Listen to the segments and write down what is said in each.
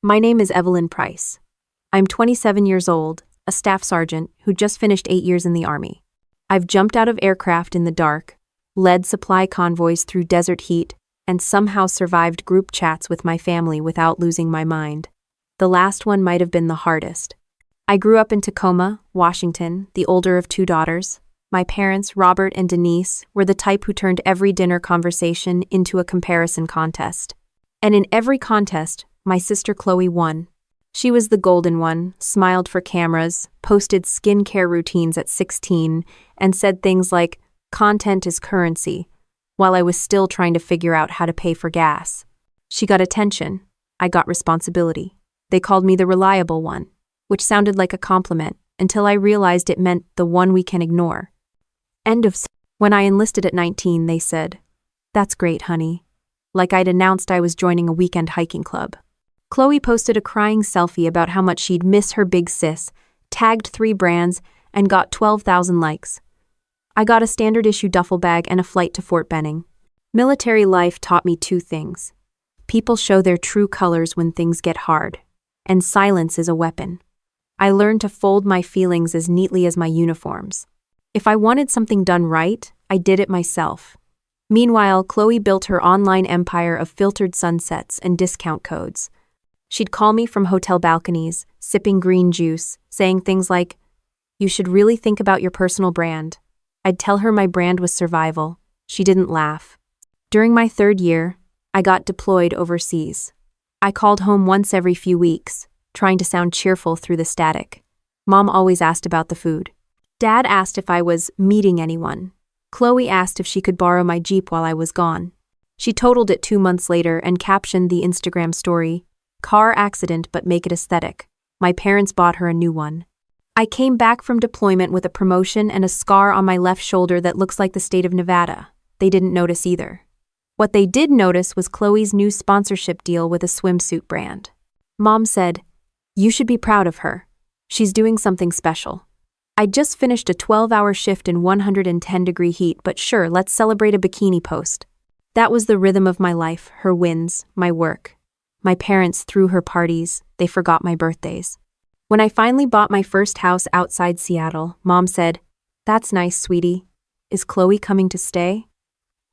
My name is Evelyn Price. I'm 27 years old, a staff sergeant who just finished 8 years in the Army. I've jumped out of aircraft in the dark, led supply convoys through desert heat, and somehow survived group chats with my family without losing my mind. The last one might have been the hardest. I grew up in Tacoma, Washington, the older of 2 daughters. My parents, Robert and Denise, were the type who turned every dinner conversation into a comparison contest. And in every contest, my sister Chloe won. She was the golden one, smiled for cameras, posted skincare routines at 16, and said things like, "Content is currency," while I was still trying to figure out how to pay for gas. She got attention. I got responsibility. They called me the reliable one, which sounded like a compliment until I realized it meant the one we can ignore. When I enlisted at 19, they said, "That's great, honey." Like I'd announced I was joining a weekend hiking club. Chloe posted a crying selfie about how much she'd miss her big sis, tagged 3 brands, and got 12,000 likes. I got a standard issue duffel bag and a flight to Fort Benning. Military life taught me 2 things. People show their true colors when things get hard, and silence is a weapon. I learned to fold my feelings as neatly as my uniforms. If I wanted something done right, I did it myself. Meanwhile, Chloe built her online empire of filtered sunsets and discount codes. She'd call me from hotel balconies, sipping green juice, saying things like, "You should really think about your personal brand." I'd tell her my brand was survival. She didn't laugh. During my 3rd year, I got deployed overseas. I called home once every few weeks, trying to sound cheerful through the static. Mom always asked about the food. Dad asked if I was meeting anyone. Chloe asked if she could borrow my Jeep while I was gone. She totaled it 2 months later and captioned the Instagram story, "Car accident but make it aesthetic. My parents bought her a new one." I came back from deployment with a promotion and a scar on my left shoulder that looks like the state of Nevada. They didn't notice either. What they did notice was Chloe's new sponsorship deal with a swimsuit brand. Mom said, "You should be proud of her. She's doing something special." I'd just finished a 12-hour shift in 110-degree heat, but sure, let's celebrate a bikini post. That was the rhythm of my life, her wins, my work. My parents threw her parties, they forgot my birthdays. When I finally bought my first house outside Seattle, Mom said, "That's nice, sweetie. Is Chloe coming to stay?"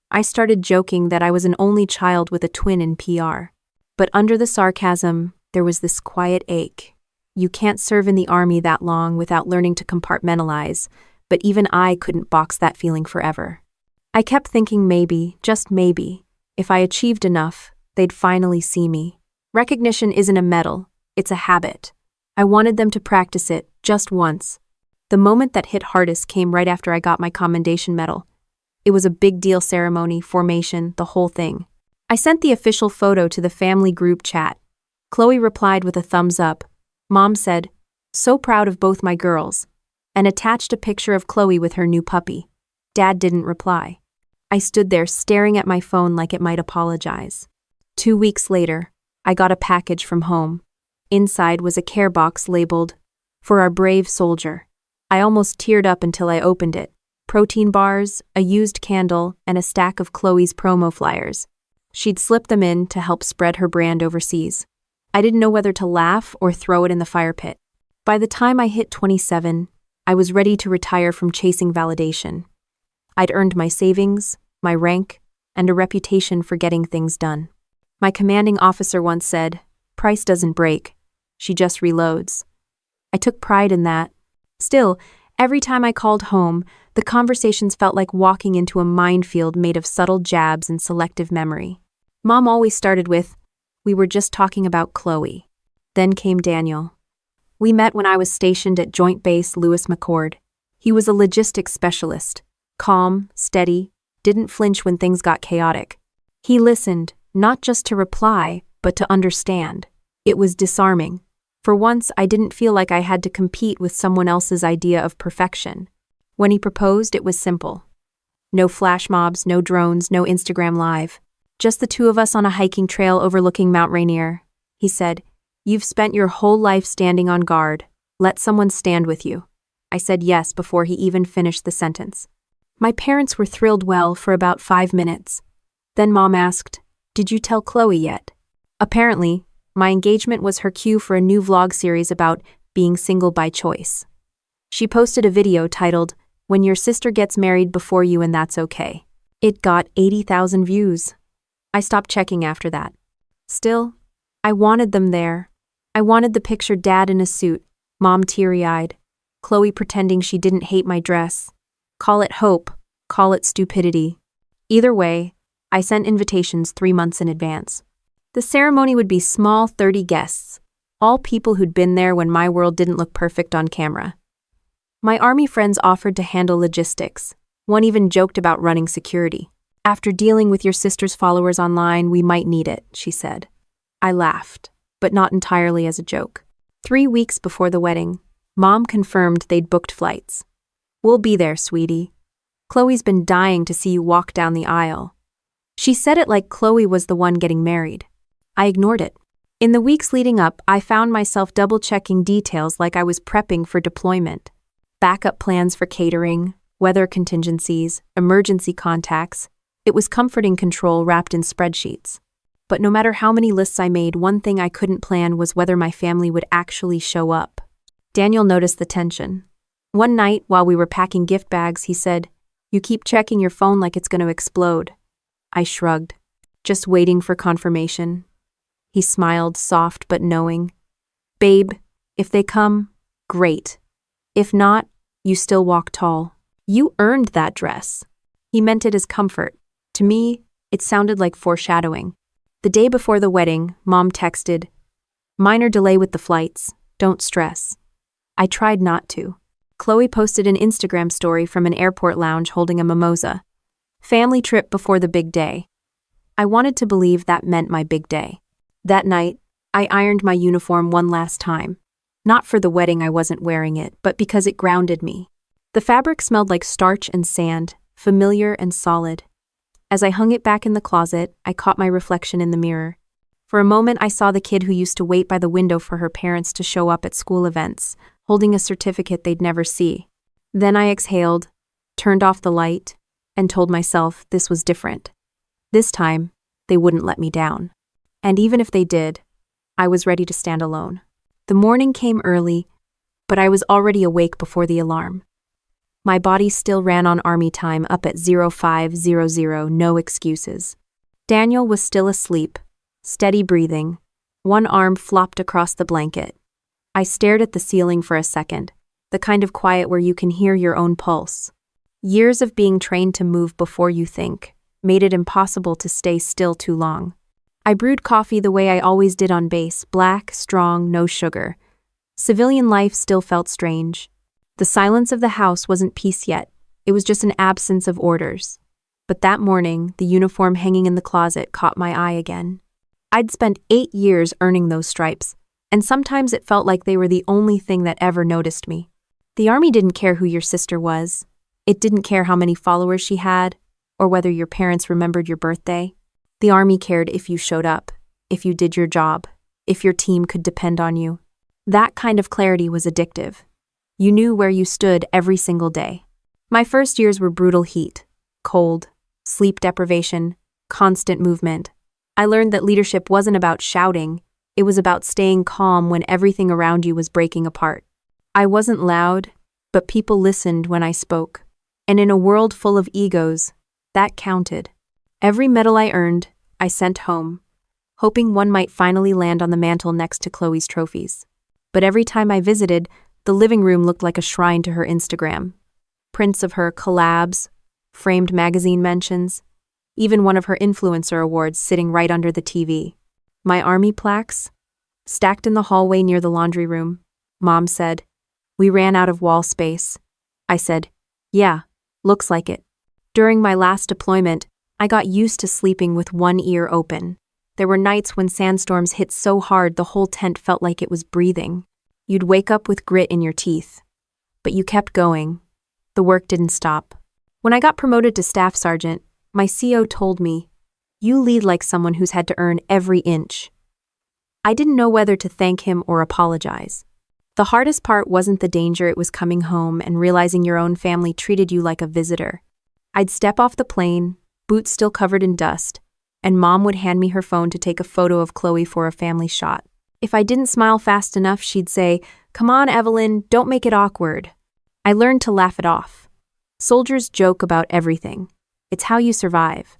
I started joking that I was an only child with a twin in PR. But under the sarcasm, there was this quiet ache. You can't serve in the Army that long without learning to compartmentalize, but even I couldn't box that feeling forever. I kept thinking maybe, just maybe, if I achieved enough, they'd finally see me. Recognition isn't a medal, it's a habit. I wanted them to practice it, just once. The moment that hit hardest came right after I got my commendation medal. It was a big deal ceremony, formation, the whole thing. I sent the official photo to the family group chat. Chloe replied with a thumbs up. Mom said, "So proud of both my girls," and attached a picture of Chloe with her new puppy. Dad didn't reply. I stood there staring at my phone like it might apologize. 2 weeks later, I got a package from home. Inside was a care box labeled, "For our brave soldier." I almost teared up until I opened it. Protein bars, a used candle, and a stack of Chloe's promo flyers. She'd slipped them in to help spread her brand overseas. I didn't know whether to laugh or throw it in the fire pit. By the time I hit 27, I was ready to retire from chasing validation. I'd earned my savings, my rank, and a reputation for getting things done. My commanding officer once said, "Price doesn't break, she just reloads." I took pride in that. Still, every time I called home, the conversations felt like walking into a minefield made of subtle jabs and selective memory. Mom always started with, "We were just talking about Chloe." Then came Daniel. We met when I was stationed at Joint Base Lewis McChord. He was a logistics specialist, calm, steady, didn't flinch when things got chaotic. He listened, not just to reply, but to understand. It was disarming. For once, I didn't feel like I had to compete with someone else's idea of perfection. When he proposed, it was simple. No flash mobs, no drones, no Instagram Live. Just the 2 of us on a hiking trail overlooking Mount Rainier. He said, "You've spent your whole life standing on guard. Let someone stand with you." I said yes before he even finished the sentence. My parents were thrilled for about 5 minutes. Then Mom asked, "Did you tell Chloe yet?" Apparently, My engagement was her cue for a new vlog series about being single by choice. She posted a video titled, "When Your Sister Gets Married Before You and That's Okay." It got 80,000 views. I stopped checking after that. Still, I wanted them there. I wanted the picture dad in a suit, mom teary-eyed, Chloe pretending she didn't hate my dress. Call it hope, call it stupidity. Either way, I sent invitations 3 months in advance. The ceremony would be small 30 guests, all people who'd been there when my world didn't look perfect on camera. My army friends offered to handle logistics. One even joked about running security. "After dealing with your sister's followers online, we might need it," she said. I laughed, but not entirely as a joke. 3 weeks before the wedding, Mom confirmed they'd booked flights. "We'll be there, sweetie. Chloe's been dying to see you walk down the aisle." She said it like Chloe was the one getting married. I ignored it. In the weeks leading up, I found myself double-checking details like I was prepping for deployment. Backup plans for catering, weather contingencies, emergency contacts. It was comforting control wrapped in spreadsheets. But no matter how many lists I made, one thing I couldn't plan was whether my family would actually show up. Daniel noticed the tension. One night, while we were packing gift bags, he said, "You keep checking your phone like it's going to explode." I shrugged, just waiting for confirmation. He smiled, soft but knowing. "Babe, if they come, great. If not, you still walk tall. You earned that dress." He meant it as comfort. To me, it sounded like foreshadowing. The day before the wedding, Mom texted, "Minor delay with the flights. Don't stress." I tried not to. Chloe posted an Instagram story from an airport lounge holding a mimosa. Family trip before the big day. I wanted to believe that meant my big day. That night, I ironed my uniform one last time. Not for the wedding, I wasn't wearing it, but because it grounded me. The fabric smelled like starch and sand, familiar and solid. As I hung it back in the closet, I caught my reflection in the mirror. For a moment, I saw the kid who used to wait by the window for her parents to show up at school events, holding a certificate they'd never see. Then I exhaled, turned off the light, and told myself this was different. This time, they wouldn't let me down. And even if they did, I was ready to stand alone. The morning came early, but I was already awake before the alarm. My body still ran on army time up at 0500, no excuses. Daniel was still asleep, steady breathing. One arm flopped across the blanket. I stared at the ceiling for a second, the kind of quiet where you can hear your own pulse. Years of being trained to move before you think made it impossible to stay still too long. I brewed coffee the way I always did on base, black, strong, no sugar. Civilian life still felt strange. The silence of the house wasn't peace yet. It was just an absence of orders. But that morning, the uniform hanging in the closet caught my eye again. I'd spent 8 years earning those stripes, and sometimes it felt like they were the only thing that ever noticed me. The Army didn't care who your sister was. It didn't care how many followers she had, or whether your parents remembered your birthday. The Army cared if you showed up, if you did your job, if your team could depend on you. That kind of clarity was addictive. You knew where you stood every single day. My first years were brutal heat, cold, sleep deprivation, constant movement. I learned that leadership wasn't about shouting, it was about staying calm when everything around you was breaking apart. I wasn't loud, but people listened when I spoke. And in a world full of egos, that counted. Every medal I earned, I sent home, hoping one might finally land on the mantle next to Chloe's trophies. But every time I visited, the living room looked like a shrine to her Instagram. Prints of her collabs, framed magazine mentions, even one of her influencer awards sitting right under the TV. My Army plaques, stacked in the hallway near the laundry room. Mom said, "We ran out of wall space." I said, "Yeah, looks like it." During my last deployment, I got used to sleeping with one ear open. There were nights when sandstorms hit so hard the whole tent felt like it was breathing. You'd wake up with grit in your teeth. But you kept going. The work didn't stop. When I got promoted to staff sergeant, my CO told me, "You lead like someone who's had to earn every inch." I didn't know whether to thank him or apologize. The hardest part wasn't the danger, it was coming home and realizing your own family treated you like a visitor. I'd step off the plane, boots still covered in dust, and Mom would hand me her phone to take a photo of Chloe for a family shot. If I didn't smile fast enough, she'd say, "Come on, Evelyn, don't make it awkward." I learned to laugh it off. Soldiers joke about everything. It's how you survive.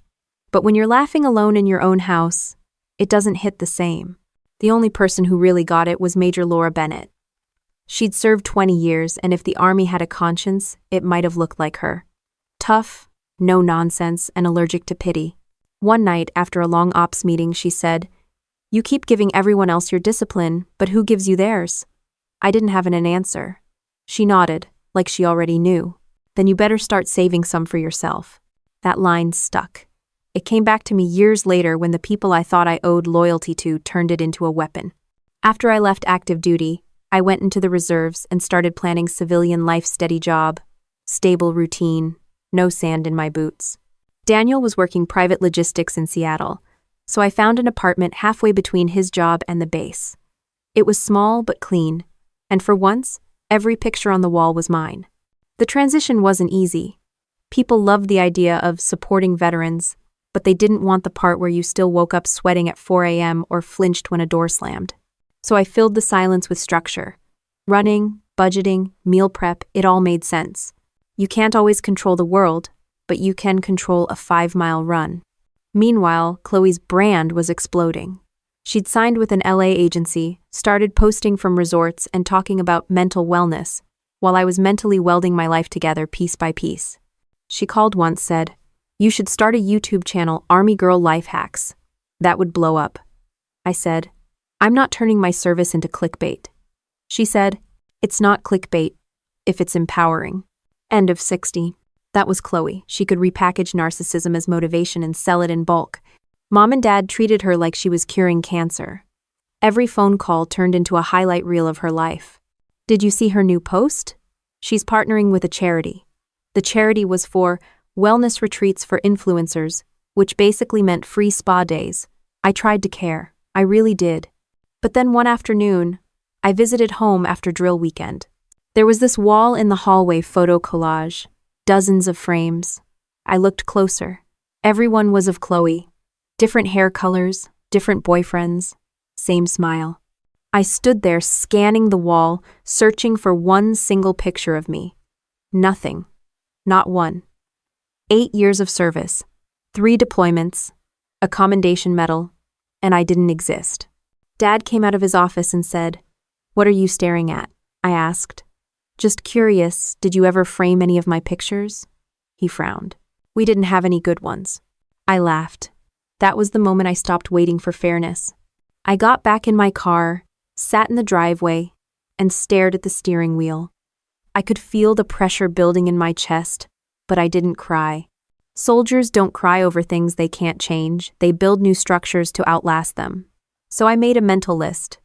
But when you're laughing alone in your own house, it doesn't hit the same. The only person who really got it was Major Laura Bennett. She'd served 20 years, and if the Army had a conscience, it might have looked like her. Tough, no nonsense, and allergic to pity. One night, after a long ops meeting, she said, "You keep giving everyone else your discipline, but who gives you theirs?" I didn't have an answer. She nodded, like she already knew. "Then you better start saving some for yourself." That line stuck. It came back to me years later when the people I thought I owed loyalty to turned it into a weapon. After I left active duty, I went into the reserves and started planning civilian life. Steady job, stable routine, no sand in my boots. Daniel was working private logistics in Seattle, so I found an apartment halfway between his job and the base. It was small but clean, and for once, every picture on the wall was mine. The transition wasn't easy. People loved the idea of supporting veterans, but they didn't want the part where you still woke up sweating at 4 a.m. or flinched when a door slammed. So I filled the silence with structure. Running, budgeting, meal prep, it all made sense. You can't always control the world, but you can control a 5-mile run. Meanwhile, Chloe's brand was exploding. She'd signed with an LA agency, started posting from resorts and talking about mental wellness, while I was mentally welding my life together piece by piece. She called once, said, "You should start a YouTube channel, Army Girl Life Hacks. That would blow up." I said, "I'm not turning my service into clickbait." She said, "It's not clickbait if it's empowering." End of 60. That was Chloe. She could repackage narcissism as motivation and sell it in bulk. Mom and Dad treated her like she was curing cancer. Every phone call turned into a highlight reel of her life. Did you see her new post? She's partnering with a charity. The charity was for wellness retreats for influencers, which basically meant free spa days. I tried to care. I really did. But then one afternoon, I visited home after drill weekend. There was this wall in the hallway photo collage, dozens of frames. I looked closer. Everyone was of Chloe. Different hair colors, different boyfriends, same smile. I stood there scanning the wall, searching for one single picture of me. Nothing. Not one. 8 years of service, 3 deployments, a commendation medal, and I didn't exist. Dad came out of his office and said, "What are you staring at?" I asked. "Just curious, did you ever frame any of my pictures?" He frowned. "We didn't have any good ones." I laughed. That was the moment I stopped waiting for fairness. I got back in my car, sat in the driveway, and stared at the steering wheel. I could feel the pressure building in my chest, but I didn't cry. Soldiers don't cry over things they can't change. They build new structures to outlast them. So I made a mental list.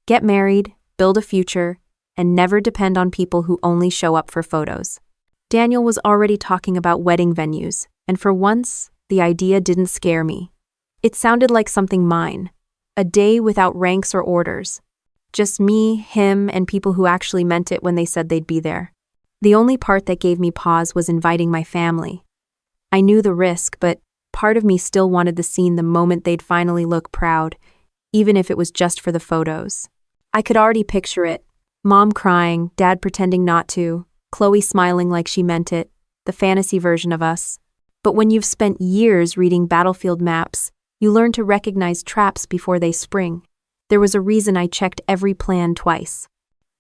Get married, build a future, and never depend on people who only show up for photos. Daniel was already talking about wedding venues, and for once, the idea didn't scare me. It sounded like something mine. A day without ranks or orders. Just me, him, and people who actually meant it when they said they'd be there. The only part that gave me pause was inviting my family. I knew the risk, but part of me still wanted the scene the moment they'd finally look proud, even if it was just for the photos. I could already picture it. Mom crying, Dad pretending not to, Chloe smiling like she meant it, the fantasy version of us. But when you've spent years reading battlefield maps, you learn to recognize traps before they spring. There was a reason I checked every plan twice.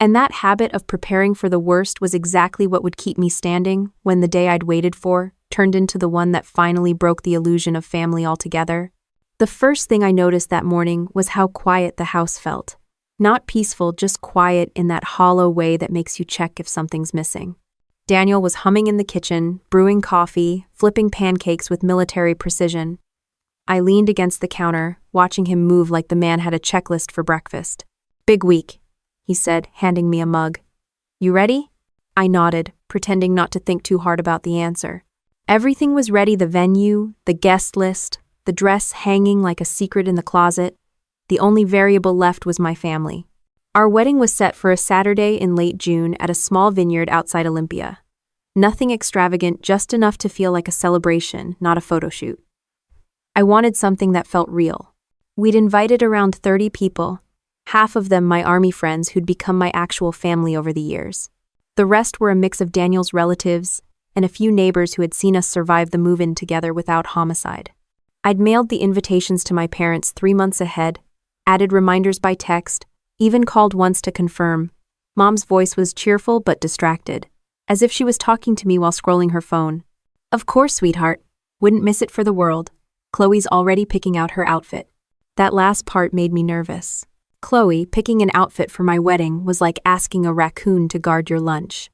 And that habit of preparing for the worst was exactly what would keep me standing when the day I'd waited for turned into the one that finally broke the illusion of family altogether. The first thing I noticed that morning was how quiet the house felt. Not peaceful, just quiet in that hollow way that makes you check if something's missing. Daniel was humming in the kitchen, brewing coffee, flipping pancakes with military precision. I leaned against the counter, watching him move like the man had a checklist for breakfast. "Big week," he said, handing me a mug. "You ready?" I nodded, pretending not to think too hard about the answer. Everything was ready: the venue, the guest list, the dress hanging like a secret in the closet. The only variable left was my family. Our wedding was set for a Saturday in late June at a small vineyard outside Olympia. Nothing extravagant, just enough to feel like a celebration, not a photo shoot. I wanted something that felt real. We'd invited around 30 people, Half of them my army friends who'd become my actual family over the years. The rest were a mix of Daniel's relatives and a few neighbors who had seen us survive the move-in together without homicide. I'd mailed the invitations to my parents 3 months ahead, added reminders by text, even called once to confirm. Mom's voice was cheerful but distracted, as if she was talking to me while scrolling her phone. Of course, sweetheart. Wouldn't miss it for the world. Chloe's already picking out her outfit. That last part made me nervous. Chloe picking an outfit for my wedding was like asking a raccoon to guard your lunch.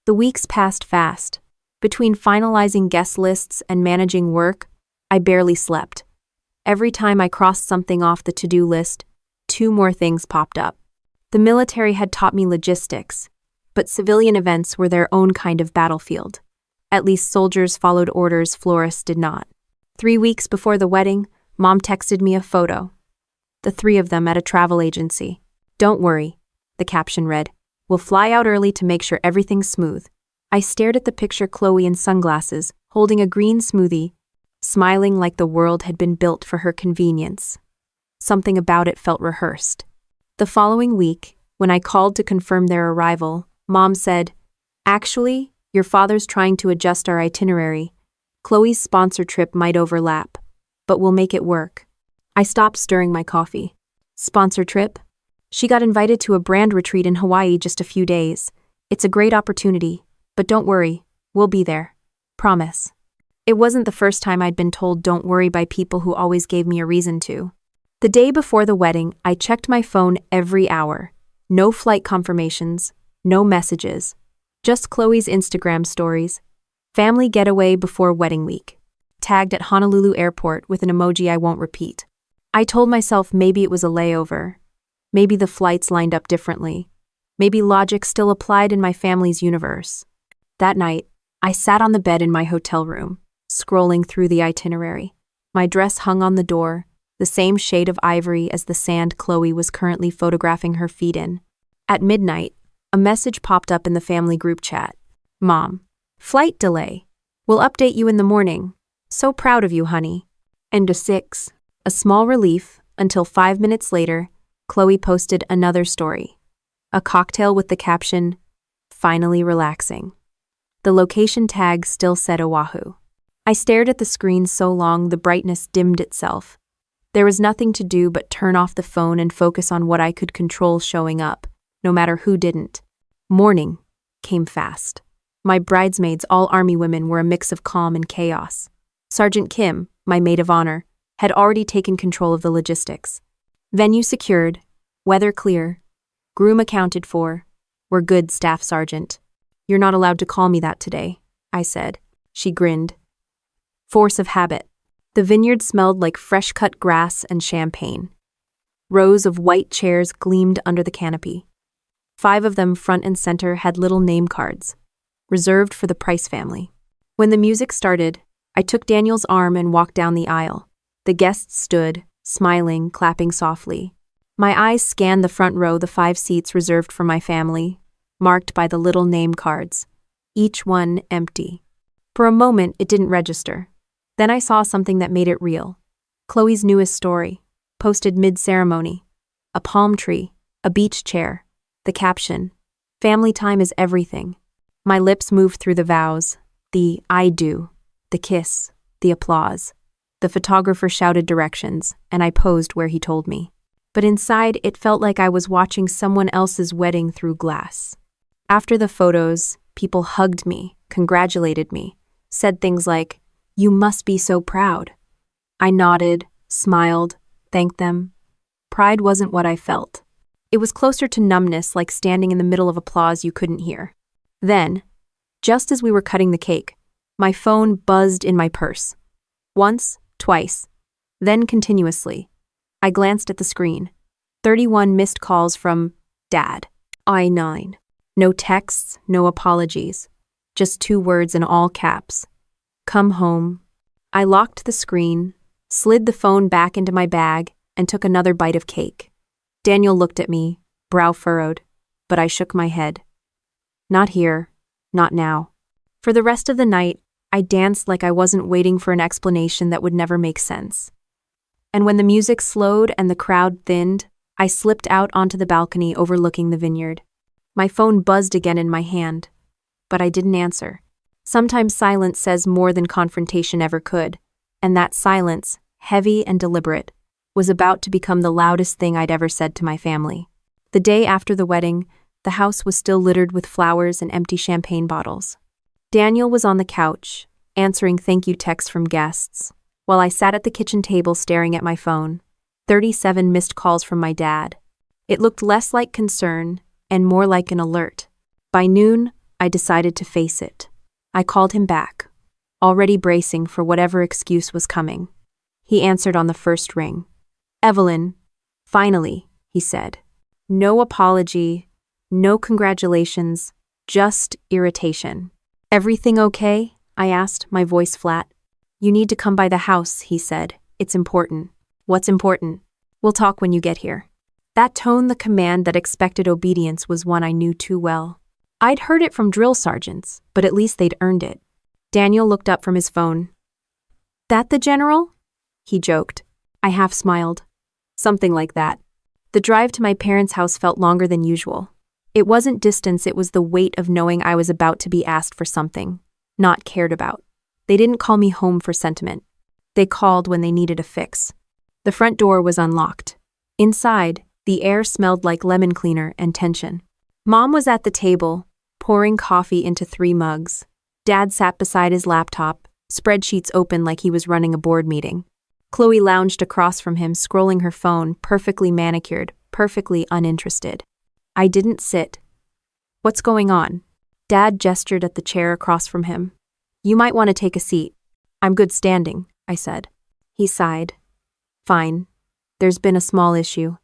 The weeks passed fast. Between finalizing guest lists and managing work, I barely slept. Every time I crossed something off the to-do list, 2 more things popped up. The military had taught me logistics, but civilian events were their own kind of battlefield. At least soldiers followed orders, florists did not. 3 weeks before the wedding, Mom texted me a photo. The 3 of them at a travel agency. "Don't worry," the caption read. "We'll fly out early to make sure everything's smooth." I stared at the picture, Chloe in sunglasses, holding a green smoothie, smiling like the world had been built for her convenience. Something about it felt rehearsed. The following week, when I called to confirm their arrival, Mom said, "Actually, your father's trying to adjust our itinerary. Chloe's sponsor trip might overlap, but we'll make it work." I stopped stirring my coffee. Sponsor trip? She got invited to a brand retreat in Hawaii just a few days. It's a great opportunity, but don't worry, we'll be there. Promise. It wasn't the first time I'd been told don't worry by people who always gave me a reason to. The day before the wedding, I checked my phone every hour. No flight confirmations, no messages, just Chloe's Instagram stories. Family getaway before wedding week. Tagged at Honolulu Airport with an emoji I won't repeat. I told myself maybe it was a layover. Maybe the flights lined up differently. Maybe logic still applied in my family's universe. That night, I sat on the bed in my hotel room, scrolling through the itinerary. My dress hung on the door, the same shade of ivory as the sand Chloe was currently photographing her feet in. At midnight, a message popped up in the family group chat. "Mom, flight delay. We'll update you in the morning. So proud of you, honey." And a 6. A small relief, until 5 minutes later, Chloe posted another story. A cocktail with the caption, "Finally relaxing." The location tag still said Oahu. I stared at the screen so long the brightness dimmed itself. There was nothing to do but turn off the phone and focus on what I could control showing up, no matter who didn't. Morning came fast. My bridesmaids, all Army women, were a mix of calm and chaos. Sergeant Kim, my maid of honor, had already taken control of the logistics. Venue secured, weather clear, groom accounted for. "We're good, Staff Sergeant." "You're not allowed to call me that today," I said. She grinned. Force of habit. The vineyard smelled like fresh-cut grass and champagne. Rows of white chairs gleamed under the canopy. 5 of them, front and center, had little name cards, reserved for the Price family. When the music started, I took Daniel's arm and walked down the aisle. The guests stood, smiling, clapping softly. My eyes scanned the front row, the 5 seats reserved for my family, marked by the little name cards, each one empty. For a moment, it didn't register. Then I saw something that made it real. Chloe's newest story, posted mid-ceremony. A palm tree, a beach chair, the caption, "Family time is everything." My lips moved through the vows, the "I do," the kiss, the applause. The photographer shouted directions, and I posed where he told me. But inside, it felt like I was watching someone else's wedding through glass. After the photos, people hugged me, congratulated me, said things like, "You must be so proud." I nodded, smiled, thanked them. Pride wasn't what I felt. It was closer to numbness, like standing in the middle of applause you couldn't hear. Then, just as we were cutting the cake, my phone buzzed in my purse. Once, twice, then continuously. I glanced at the screen. 31 missed calls from Dad. I-9. No texts, no apologies. Just 2 words in all caps. "Come home." I locked the screen, slid the phone back into my bag, and took another bite of cake. Daniel looked at me, brow furrowed, but I shook my head. Not here, not now. For the rest of the night, I danced like I wasn't waiting for an explanation that would never make sense. And when the music slowed and the crowd thinned, I slipped out onto the balcony overlooking the vineyard. My phone buzzed again in my hand, but I didn't answer. Sometimes silence says more than confrontation ever could, and that silence, heavy and deliberate, was about to become the loudest thing I'd ever said to my family. The day after the wedding, the house was still littered with flowers and empty champagne bottles. Daniel was on the couch, answering thank you texts from guests, while I sat at the kitchen table staring at my phone. 37 missed calls from my dad. It looked less like concern and more like an alert. By noon, I decided to face it. I called him back, already bracing for whatever excuse was coming. He answered on the first ring. "Evelyn, finally," he said. No apology, no congratulations, just irritation. "Everything okay?" I asked, my voice flat. "You need to come by the house," he said. "It's important." "What's important?" "We'll talk when you get here." That tone, the command that expected obedience, was one I knew too well. I'd heard it from drill sergeants, but at least they'd earned it. Daniel looked up from his phone. "That the general?" he joked. I half smiled. Something like that. The drive to my parents' house felt longer than usual. It wasn't distance, it was the weight of knowing I was about to be asked for something, not cared about. They didn't call me home for sentiment. They called when they needed a fix. The front door was unlocked. Inside, the air smelled like lemon cleaner and tension. Mom was at the table, pouring coffee into 3 mugs. Dad sat beside his laptop, spreadsheets open like he was running a board meeting. Chloe lounged across from him, scrolling her phone, perfectly manicured, perfectly uninterested. I didn't sit. "What's going on?" Dad gestured at the chair across from him. "You might want to take a seat." "I'm good standing," I said. He sighed. "Fine. There's been a small issue."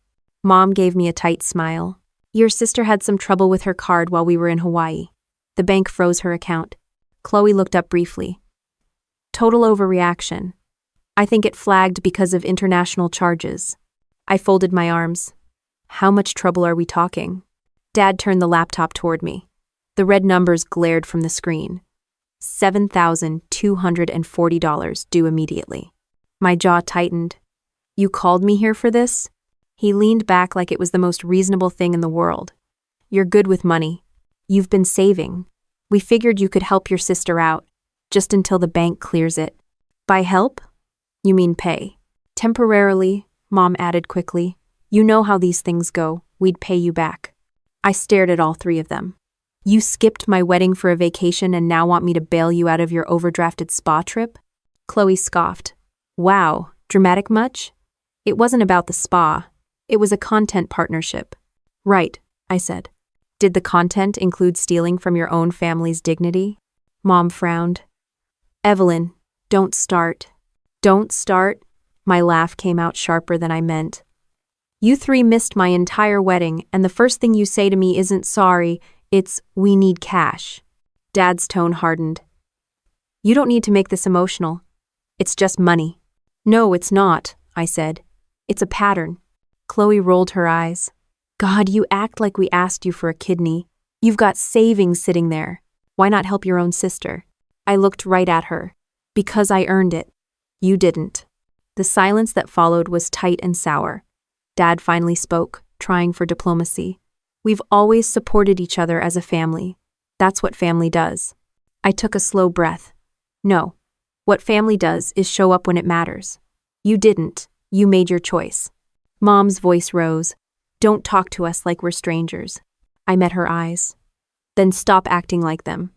Mom gave me a tight smile. "Your sister had some trouble with her card while we were in Hawaii. The bank froze her account." Chloe looked up briefly. "Total overreaction. I think it flagged because of international charges." I folded my arms. "How much trouble are we talking?" Dad turned the laptop toward me. The red numbers glared from the screen. $7,240 due immediately. My jaw tightened. "You called me here for this?" He leaned back like it was the most reasonable thing in the world. "You're good with money. You've been saving. We figured you could help your sister out, just until the bank clears it." "By help? You mean pay?" "Temporarily," Mom added quickly. "You know how these things go. We'd pay you back." I stared at all 3 of them. "You skipped my wedding for a vacation and now want me to bail you out of your overdrafted spa trip?" Chloe scoffed. "Wow, dramatic much?" "It wasn't about the spa. It was a content partnership." "Right," I said. "Did the content include stealing from your own family's dignity?" Mom frowned. "Evelyn, don't start." "Don't start?" My laugh came out sharper than I meant. "You 3 missed my entire wedding, and the first thing you say to me isn't sorry, it's, we need cash." Dad's tone hardened. "You don't need to make this emotional. It's just money." "No, it's not," I said. "It's a pattern." Chloe rolled her eyes. "God, you act like we asked you for a kidney. You've got savings sitting there. Why not help your own sister?" I looked right at her. "Because I earned it. You didn't." The silence that followed was tight and sour. Dad finally spoke, trying for diplomacy. "We've always supported each other as a family. That's what family does." I took a slow breath. "No. What family does is show up when it matters. You didn't. You made your choice." Mom's voice rose. "Don't talk to us like we're strangers." I met her eyes. "Then stop acting like them."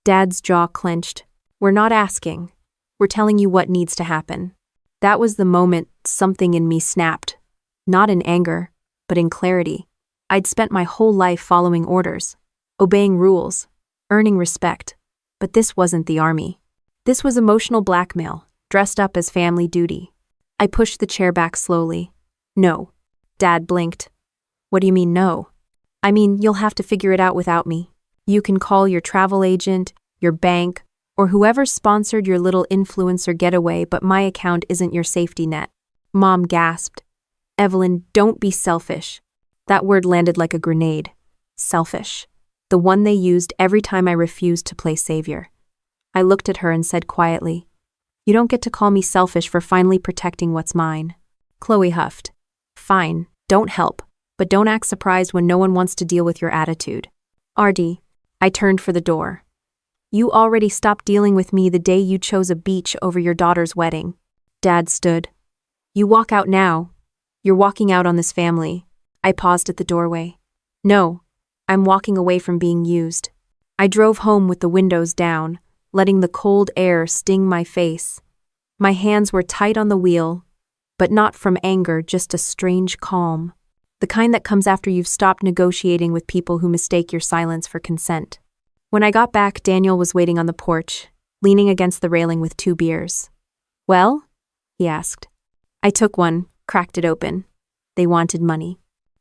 Dad's jaw clenched. "We're not asking. We're telling you what needs to happen." That was the moment something in me snapped. Not in anger, but in clarity. I'd spent my whole life following orders, obeying rules, earning respect. But this wasn't the army. This was emotional blackmail, dressed up as family duty. I pushed the chair back slowly. "No." Dad blinked. "What do you mean, no?" "I mean, you'll have to figure it out without me. You can call your travel agent, your bank, or whoever sponsored your little influencer getaway, but my account isn't your safety net." Mom gasped. "Evelyn, don't be selfish." That word landed like a grenade. Selfish. The one they used every time I refused to play savior. I looked at her and said quietly, "You don't get to call me selfish for finally protecting what's mine." Chloe huffed. "Fine. Don't help, but don't act surprised when no one wants to deal with your attitude. RD. I turned for the door. You already stopped dealing with me the day you chose a beach over your daughter's wedding. Dad stood. You walk out now. You're walking out on this family. I paused at the doorway. No, I'm walking away from being used. I drove home with the windows down, letting the cold air sting my face. My hands were tight on the wheel, but not from anger, just a strange calm. The kind that comes after you've stopped negotiating with people who mistake your silence for consent. When I got back, Daniel was waiting on the porch, leaning against the railing with 2 beers. Well? He asked. I took one, cracked it open. They wanted money.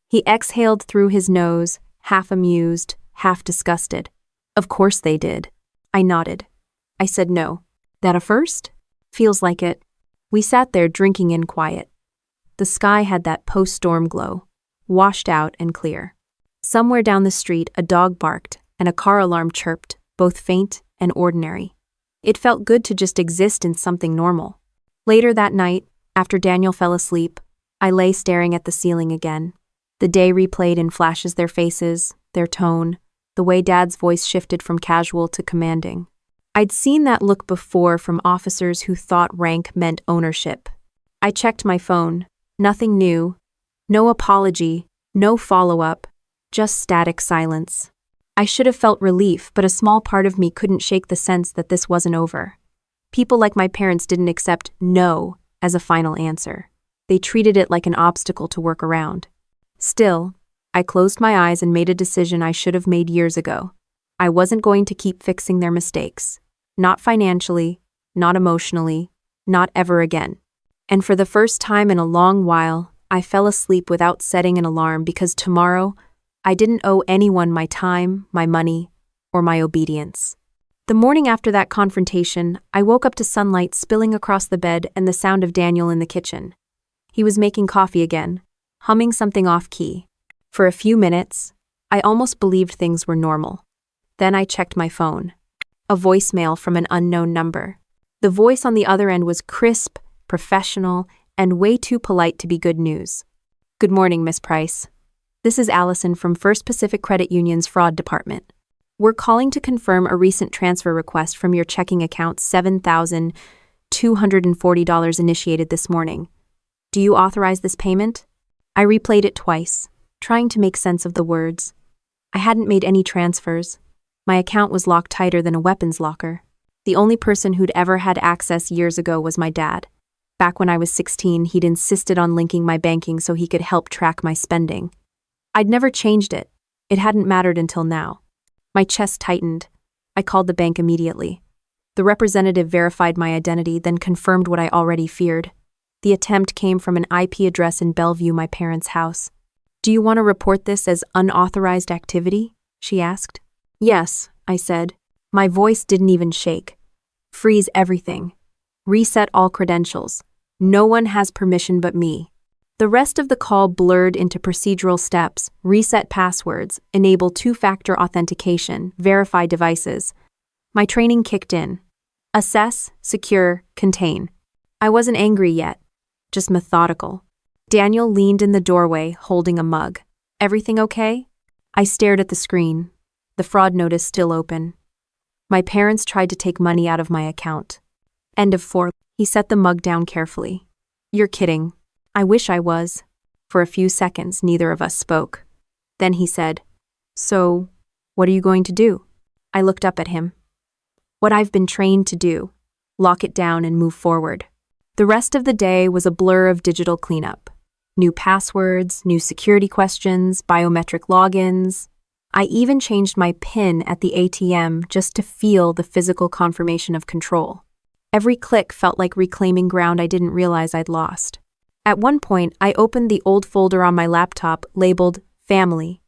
He exhaled through his nose, half amused, half disgusted. Of course they did. I nodded. I said no. That a first? Feels like it. We sat there drinking in quiet. The sky had that post-storm glow, washed out and clear. Somewhere down the street, a dog barked and a car alarm chirped, both faint and ordinary. It felt good to just exist in something normal. Later that night, after Daniel fell asleep, I lay staring at the ceiling again. The day replayed in flashes, their faces, their tone, the way Dad's voice shifted from casual to commanding. I'd seen that look before from officers who thought rank meant ownership. I checked my phone. Nothing new. No apology. No follow-up. Just static silence. I should have felt relief, but a small part of me couldn't shake the sense that this wasn't over. People like my parents didn't accept no as a final answer. They treated it like an obstacle to work around. Still, I closed my eyes and made a decision I should have made years ago. I wasn't going to keep fixing their mistakes. Not financially, not emotionally, not ever again. And for the first time in a long while, I fell asleep without setting an alarm because tomorrow, I didn't owe anyone my time, my money, or my obedience. The morning after that confrontation, I woke up to sunlight spilling across the bed and the sound of Daniel in the kitchen. He was making coffee again, humming something off-key. For a few minutes, I almost believed things were normal. Then I checked my phone. A voicemail from an unknown number. The voice on the other end was crisp, professional, and way too polite to be good news. Good morning, Miss Price. This is Allison from First Pacific Credit Union's fraud department. We're calling to confirm a recent transfer request from your checking account, $7,240 initiated this morning. Do you authorize this payment? I replayed it twice, trying to make sense of the words. I hadn't made any transfers. My account was locked tighter than a weapons locker. The only person who'd ever had access years ago was my dad. Back when I was 16, he'd insisted on linking my banking so he could help track my spending. I'd never changed it. It hadn't mattered until now. My chest tightened. I called the bank immediately. The representative verified my identity, then confirmed what I already feared. The attempt came from an IP address in Bellevue, my parents' house. Do you want to report this as unauthorized activity? She asked. Yes, I said. My voice didn't even shake. Freeze everything. Reset all credentials. No one has permission but me. The rest of the call blurred into procedural steps: reset passwords, enable 2-factor authentication, verify devices. My training kicked in. Assess, secure, contain. I wasn't angry yet, just methodical. Daniel leaned in the doorway, holding a mug. Everything okay? I stared at the screen. The fraud notice still open. My parents tried to take money out of my account. End of 4. He set the mug down carefully. You're kidding. I wish I was. For a few seconds, neither of us spoke. Then he said, So, what are you going to do? I looked up at him. What I've been trained to do. Lock it down and move forward. The rest of the day was a blur of digital cleanup. New passwords, new security questions, biometric logins. I even changed my PIN at the ATM just to feel the physical confirmation of control. Every click felt like reclaiming ground I didn't realize I'd lost. At one point, I opened the old folder on my laptop labeled Family.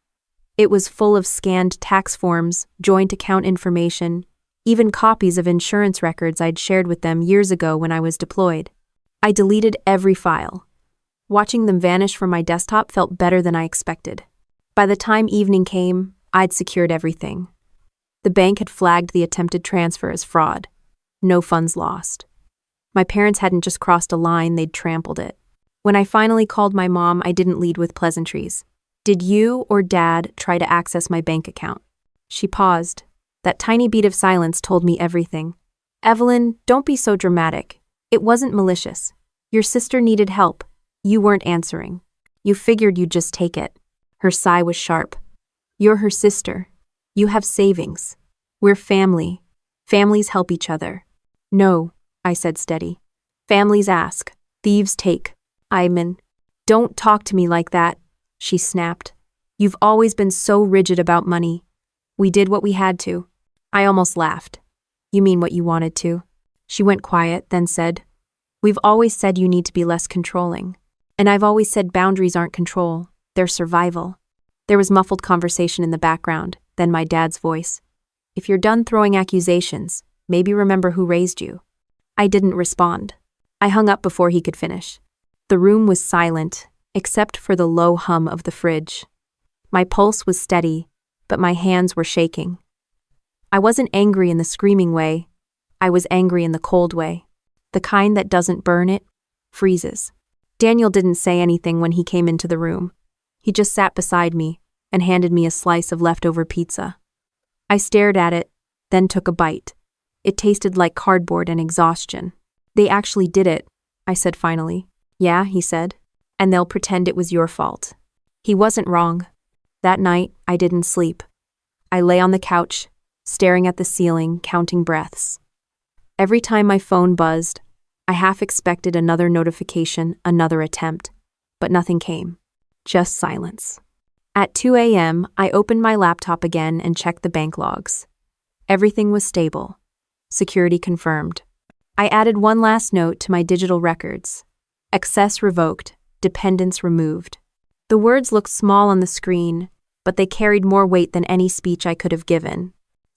It was full of scanned tax forms, joint account information, even copies of insurance records I'd shared with them years ago when I was deployed. I deleted every file. Watching them vanish from my desktop felt better than I expected. By the time evening came, I'd secured everything. The bank had flagged the attempted transfer as fraud. No funds lost. My parents hadn't just crossed a line, they'd trampled it. When I finally called my mom, I didn't lead with pleasantries. Did you or Dad try to access my bank account? She paused. That tiny beat of silence told me everything. Evelyn, don't be so dramatic. It wasn't malicious. Your sister needed help. You weren't answering. You figured you'd just take it. Her sigh was sharp. You're her sister. You have savings. We're family. Families help each other. No, I said steady. Families ask. Thieves take. Don't talk to me like that, she snapped. You've always been so rigid about money. We did what we had to. I almost laughed. You mean what you wanted to? She went quiet, then said, We've always said you need to be less controlling. And I've always said boundaries aren't control, they're survival. There was muffled conversation in the background, then my dad's voice. If you're done throwing accusations, maybe remember who raised you. I didn't respond. I hung up before he could finish. The room was silent, except for the low hum of the fridge. My pulse was steady, but my hands were shaking. I wasn't angry in the screaming way. I was angry in the cold way. The kind that doesn't burn, it freezes. Daniel didn't say anything when he came into the room. He just sat beside me and handed me a slice of leftover pizza. I stared at it, then took a bite. It tasted like cardboard and exhaustion. They actually did it, I said finally. Yeah, he said. And they'll pretend it was your fault. He wasn't wrong. That night, I didn't sleep. I lay on the couch, staring at the ceiling, counting breaths. Every time my phone buzzed, I half expected another notification, another attempt. But nothing came. Just silence. At 2 a.m., I opened my laptop again and checked the bank logs. Everything was stable. Security confirmed. I added one last note to my digital records. Access revoked, dependence removed. The words looked small on the screen, but they carried more weight than any speech I could have given.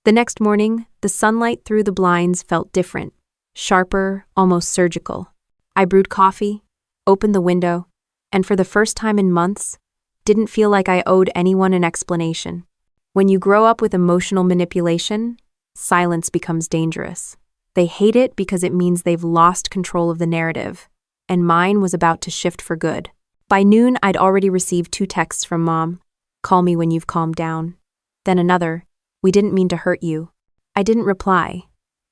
The next morning, the sunlight through the blinds felt different, sharper, almost surgical. I brewed coffee, opened the window, and for the first time in months, didn't feel like I owed anyone an explanation. When you grow up with emotional manipulation, silence becomes dangerous. They hate it because it means they've lost control of the narrative, and mine was about to shift for good. By noon, I'd already received 2 texts from Mom. Call me when you've calmed down. Then another, we didn't mean to hurt you. I didn't reply.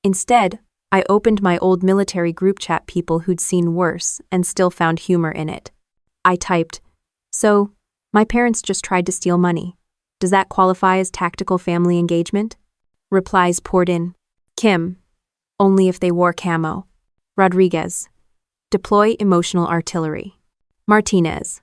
Instead, I opened my old military group chat people who'd seen worse and still found humor in it. I typed, So, my parents just tried to steal money. Does that qualify as tactical family engagement? Replies poured in. Kim, only if they wore camo. Rodriguez, deploy emotional artillery. Martinez,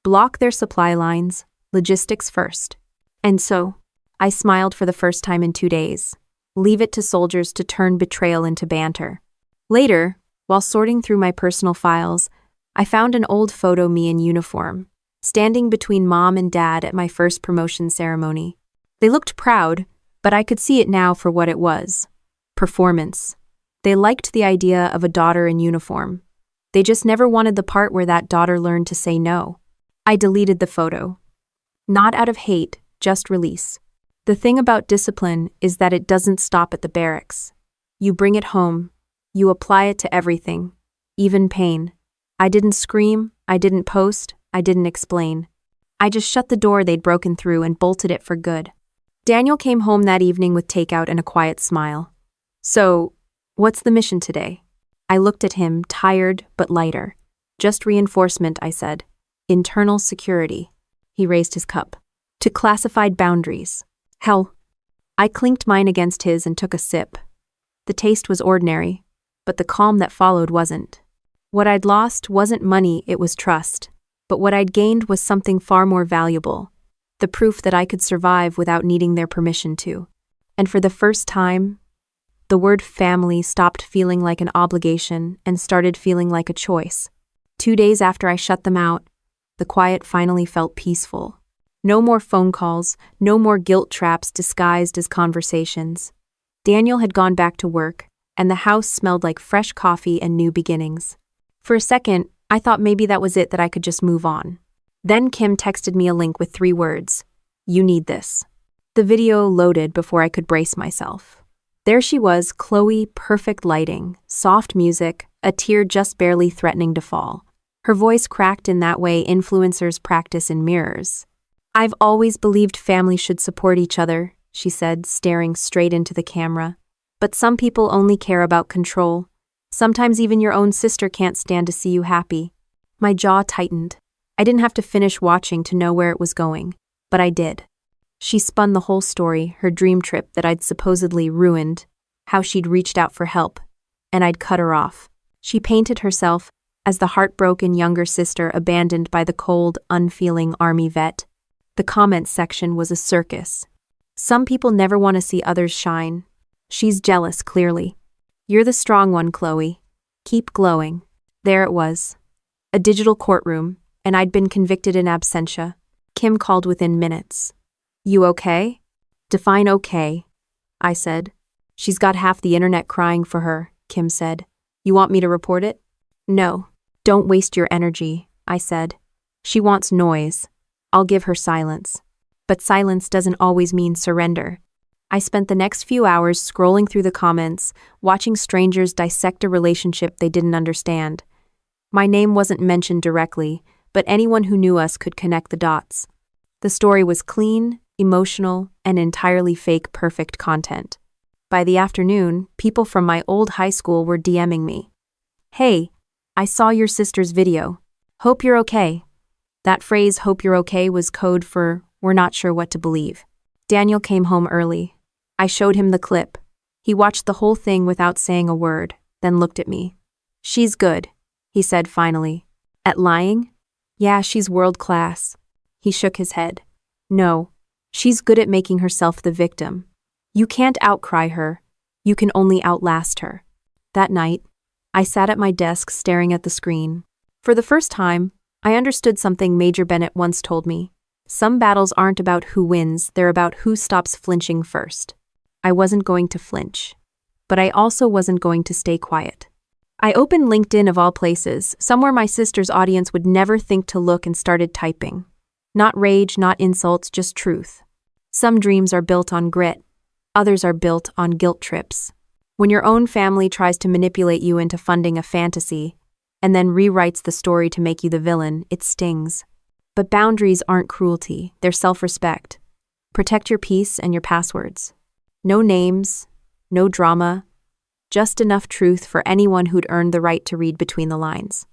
block their supply lines, logistics first. And so, I smiled for the first time in 2 days. Leave it to soldiers to turn betrayal into banter. Later, while sorting through my personal files, I found an old photo me in uniform, standing between Mom and Dad at my first promotion ceremony. They looked proud, but I could see it now for what it was. Performance. They liked the idea of a daughter in uniform. They just never wanted the part where that daughter learned to say no. I deleted the photo. Not out of hate, just release. The thing about discipline is that it doesn't stop at the barracks. You bring it home. You apply it to everything, even pain. I didn't scream, I didn't post, I didn't explain. I just shut the door they'd broken through and bolted it for good. Daniel came home that evening with takeout and a quiet smile. So, what's the mission today? I looked at him, tired but lighter. Just reinforcement, I said. Internal security. He raised his cup. To classified boundaries. Hell. I clinked mine against his and took a sip. The taste was ordinary, but the calm that followed wasn't. What I'd lost wasn't money, it was trust. But what I'd gained was something far more valuable. The proof that I could survive without needing their permission to. And for the first time, the word family stopped feeling like an obligation and started feeling like a choice. 2 days after I shut them out, the quiet finally felt peaceful. No more phone calls, no more guilt traps disguised as conversations. Daniel had gone back to work, and the house smelled like fresh coffee and new beginnings. For a second, I thought maybe that was it, that I could just move on. Then Kim texted me a link with 3 words. You need this. The video loaded before I could brace myself. There she was, Chloe, perfect lighting, soft music, a tear just barely threatening to fall. Her voice cracked in that way influencers practice in mirrors. "I've always believed families should support each other," she said, staring straight into the camera. "But some people only care about control. Sometimes even your own sister can't stand to see you happy." My jaw tightened. I didn't have to finish watching to know where it was going, but I did. She spun the whole story, her dream trip that I'd supposedly ruined, how she'd reached out for help, and I'd cut her off. She painted herself as the heartbroken younger sister abandoned by the cold, unfeeling army vet. The comments section was a circus. Some people never want to see others shine. She's jealous, clearly. "You're the strong one, Chloe. Keep glowing." There it was. A digital courtroom, and I'd been convicted in absentia. Kim called within minutes. "You okay?" "Define okay," I said. "She's got half the internet crying for her," Kim said. "You want me to report it?" "No. Don't waste your energy," I said. "She wants noise. I'll give her silence." But silence doesn't always mean surrender. I spent the next few hours scrolling through the comments, watching strangers dissect a relationship they didn't understand. My name wasn't mentioned directly, but anyone who knew us could connect the dots. The story was clean, emotional, and entirely fake perfect content. By the afternoon, people from my old high school were DMing me. "Hey, I saw your sister's video. Hope you're okay." That phrase, "hope you're okay," was code for "we're not sure what to believe." Daniel came home early. I showed him the clip. He watched the whole thing without saying a word, then looked at me. "She's good," he said finally. "At lying?" "Yeah, she's world class." He shook his head. "No, she's good at making herself the victim. You can't outcry her. You can only outlast her." That night, I sat at my desk staring at the screen. For the first time, I understood something Major Bennett once told me. Some battles aren't about who wins, they're about who stops flinching first. I wasn't going to flinch, but I also wasn't going to stay quiet. I opened LinkedIn of all places, somewhere my sister's audience would never think to look, and started typing. Not rage, not insults, just truth. Some dreams are built on grit. Others are built on guilt trips. When your own family tries to manipulate you into funding a fantasy, and then rewrites the story to make you the villain, it stings. But boundaries aren't cruelty, they're self-respect. Protect your peace and your passwords. No names, no drama, just enough truth for anyone who'd earned the right to read between the lines.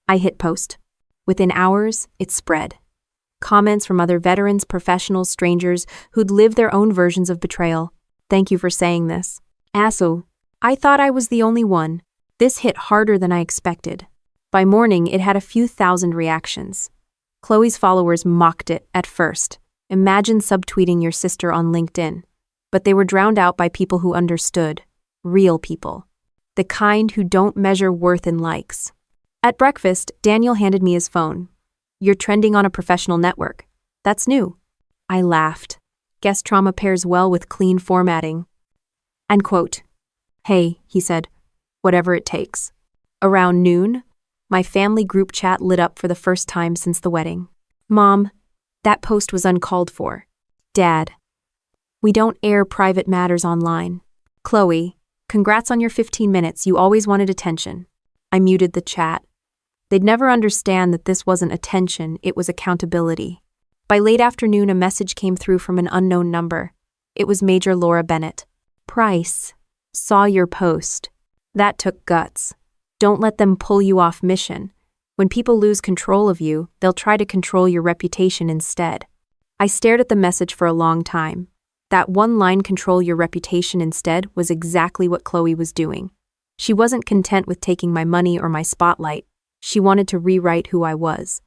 I hit post. Within hours, it spread. Comments from other veterans, professionals, strangers who'd lived their own versions of betrayal. "Thank you for saying this." "Asshole. I thought I was the only one." This hit harder than I expected. By morning, it had a few thousand reactions. Chloe's followers mocked it at first. Imagine subtweeting your sister on LinkedIn. But they were drowned out by people who understood. Real people. The kind who don't measure worth in likes. At breakfast, Daniel handed me his phone. "You're trending on a professional network. That's new." I laughed. Guess trauma pairs well with clean formatting. And quote, "Hey," he said, "whatever it takes." Around noon, my family group chat lit up for the first time since the wedding. "Mom, that post was uncalled for." "Dad, we don't air private matters online." "Chloe, congrats on your 15 minutes, you always wanted attention." I muted the chat. They'd never understand that this wasn't attention, it was accountability. By late afternoon, a message came through from an unknown number. It was Major Laura Bennett. "Price, saw your post." That took guts. Don't let them pull you off mission. When people lose control of you, they'll try to control your reputation instead. I stared at the message for a long time. That one line, "control your reputation instead," was exactly what Chloe was doing. She wasn't content with taking my money or my spotlight. She wanted to rewrite who I was.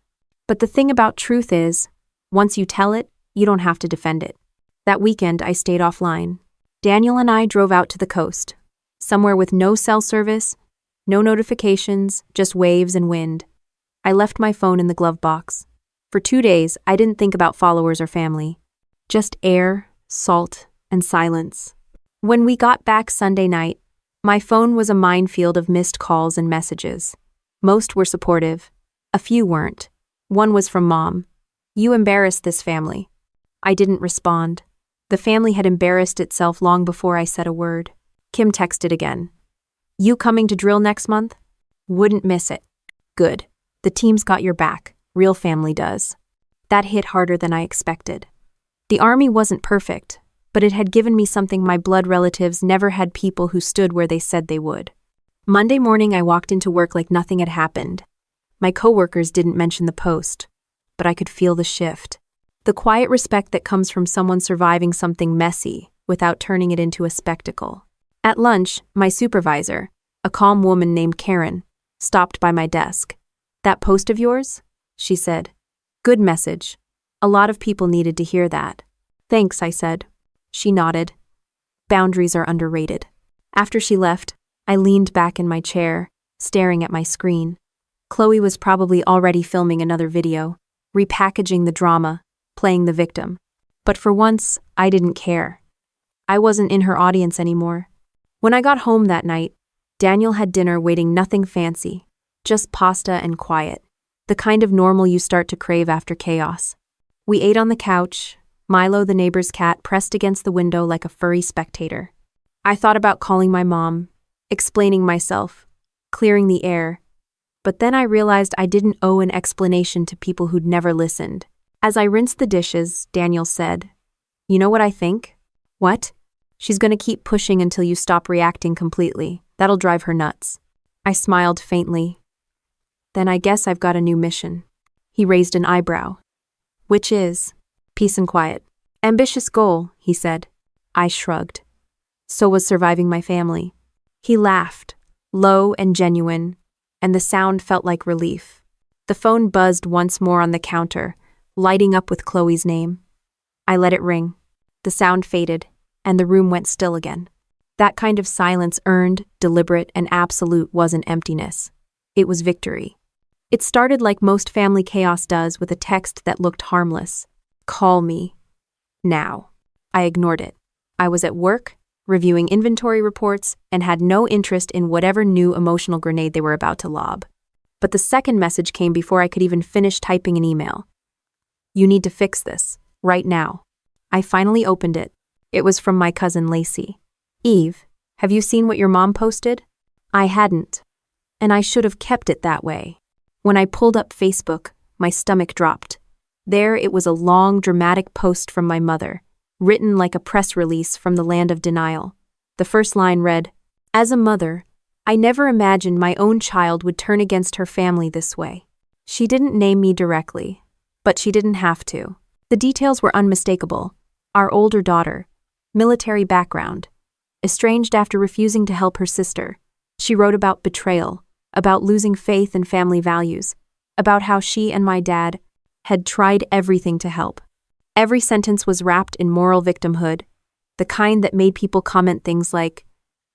But the thing about truth is, once you tell it, you don't have to defend it. That weekend, I stayed offline. Daniel and I drove out to the coast, somewhere with no cell service, no notifications, just waves and wind. I left my phone in the glove box. For 2 days, I didn't think about followers or family. Just air, salt, and silence. When we got back Sunday night, my phone was a minefield of missed calls and messages. Most were supportive. A few weren't. One was from Mom. "You embarrassed this family." I didn't respond. The family had embarrassed itself long before I said a word. Kim texted again. "You coming to drill next month?" "Wouldn't miss it." "Good. The team's got your back. Real family does. That hit harder than I expected. The army wasn't perfect, but it had given me something my blood relatives never had: people who stood where they said they would. Monday morning, I walked into work like nothing had happened. My coworkers didn't mention the post, but I could feel the shift. The quiet respect that comes from someone surviving something messy without turning it into a spectacle. At lunch, my supervisor, a calm woman named Karen, stopped by my desk. "That post of yours?" she said. "Good message. A lot of people needed to hear that." "Thanks," I said. She nodded. Boundaries are underrated. After she left, I leaned back in my chair, staring at my screen. Chloe was probably already filming another video, repackaging the drama, playing the victim. But for once, I didn't care. I wasn't in her audience anymore. When I got home that night, Daniel had dinner waiting, nothing fancy, just pasta and quiet, the kind of normal you start to crave after chaos. We ate on the couch, Milo, the neighbor's cat, pressed against the window like a furry spectator. I thought about calling my mom, explaining myself, clearing the air, but then I realized I didn't owe an explanation to people who'd never listened. As I rinsed the dishes, Daniel said, "You know what I think?" "What?" "She's gonna keep pushing until you stop reacting completely. That'll drive her nuts." I smiled faintly. "Then I guess I've got a new mission." He raised an eyebrow. "Which is?" "Peace and quiet." "Ambitious goal," he said. I shrugged. "So was surviving my family." He laughed, low and genuine, and the sound felt like relief. The phone buzzed once more on the counter, lighting up with Chloe's name. I let it ring. The sound faded, and the room went still again. That kind of silence, earned, deliberate, and absolute, wasn't emptiness. It was victory. It started like most family chaos does, with a text that looked harmless. "Call me. Now." I ignored it. I was at work, reviewing inventory reports, and had no interest in whatever new emotional grenade they were about to lob. But the second message came before I could even finish typing an email. "You need to fix this, right now." I finally opened it. It was from my cousin Lacey. "Eve, have you seen what your mom posted?" I hadn't, and I should have kept it that way. When I pulled up Facebook, my stomach dropped. There it was, a long, dramatic post from my mother, written like a press release from the land of denial. The first line read, "As a mother, I never imagined my own child would turn against her family this way." She didn't name me directly, but she didn't have to. The details were unmistakable. Our older daughter, military background, estranged after refusing to help her sister. She wrote about betrayal, about losing faith in family values, about how she and my dad had tried everything to help. Every sentence was wrapped in moral victimhood, the kind that made people comment things like,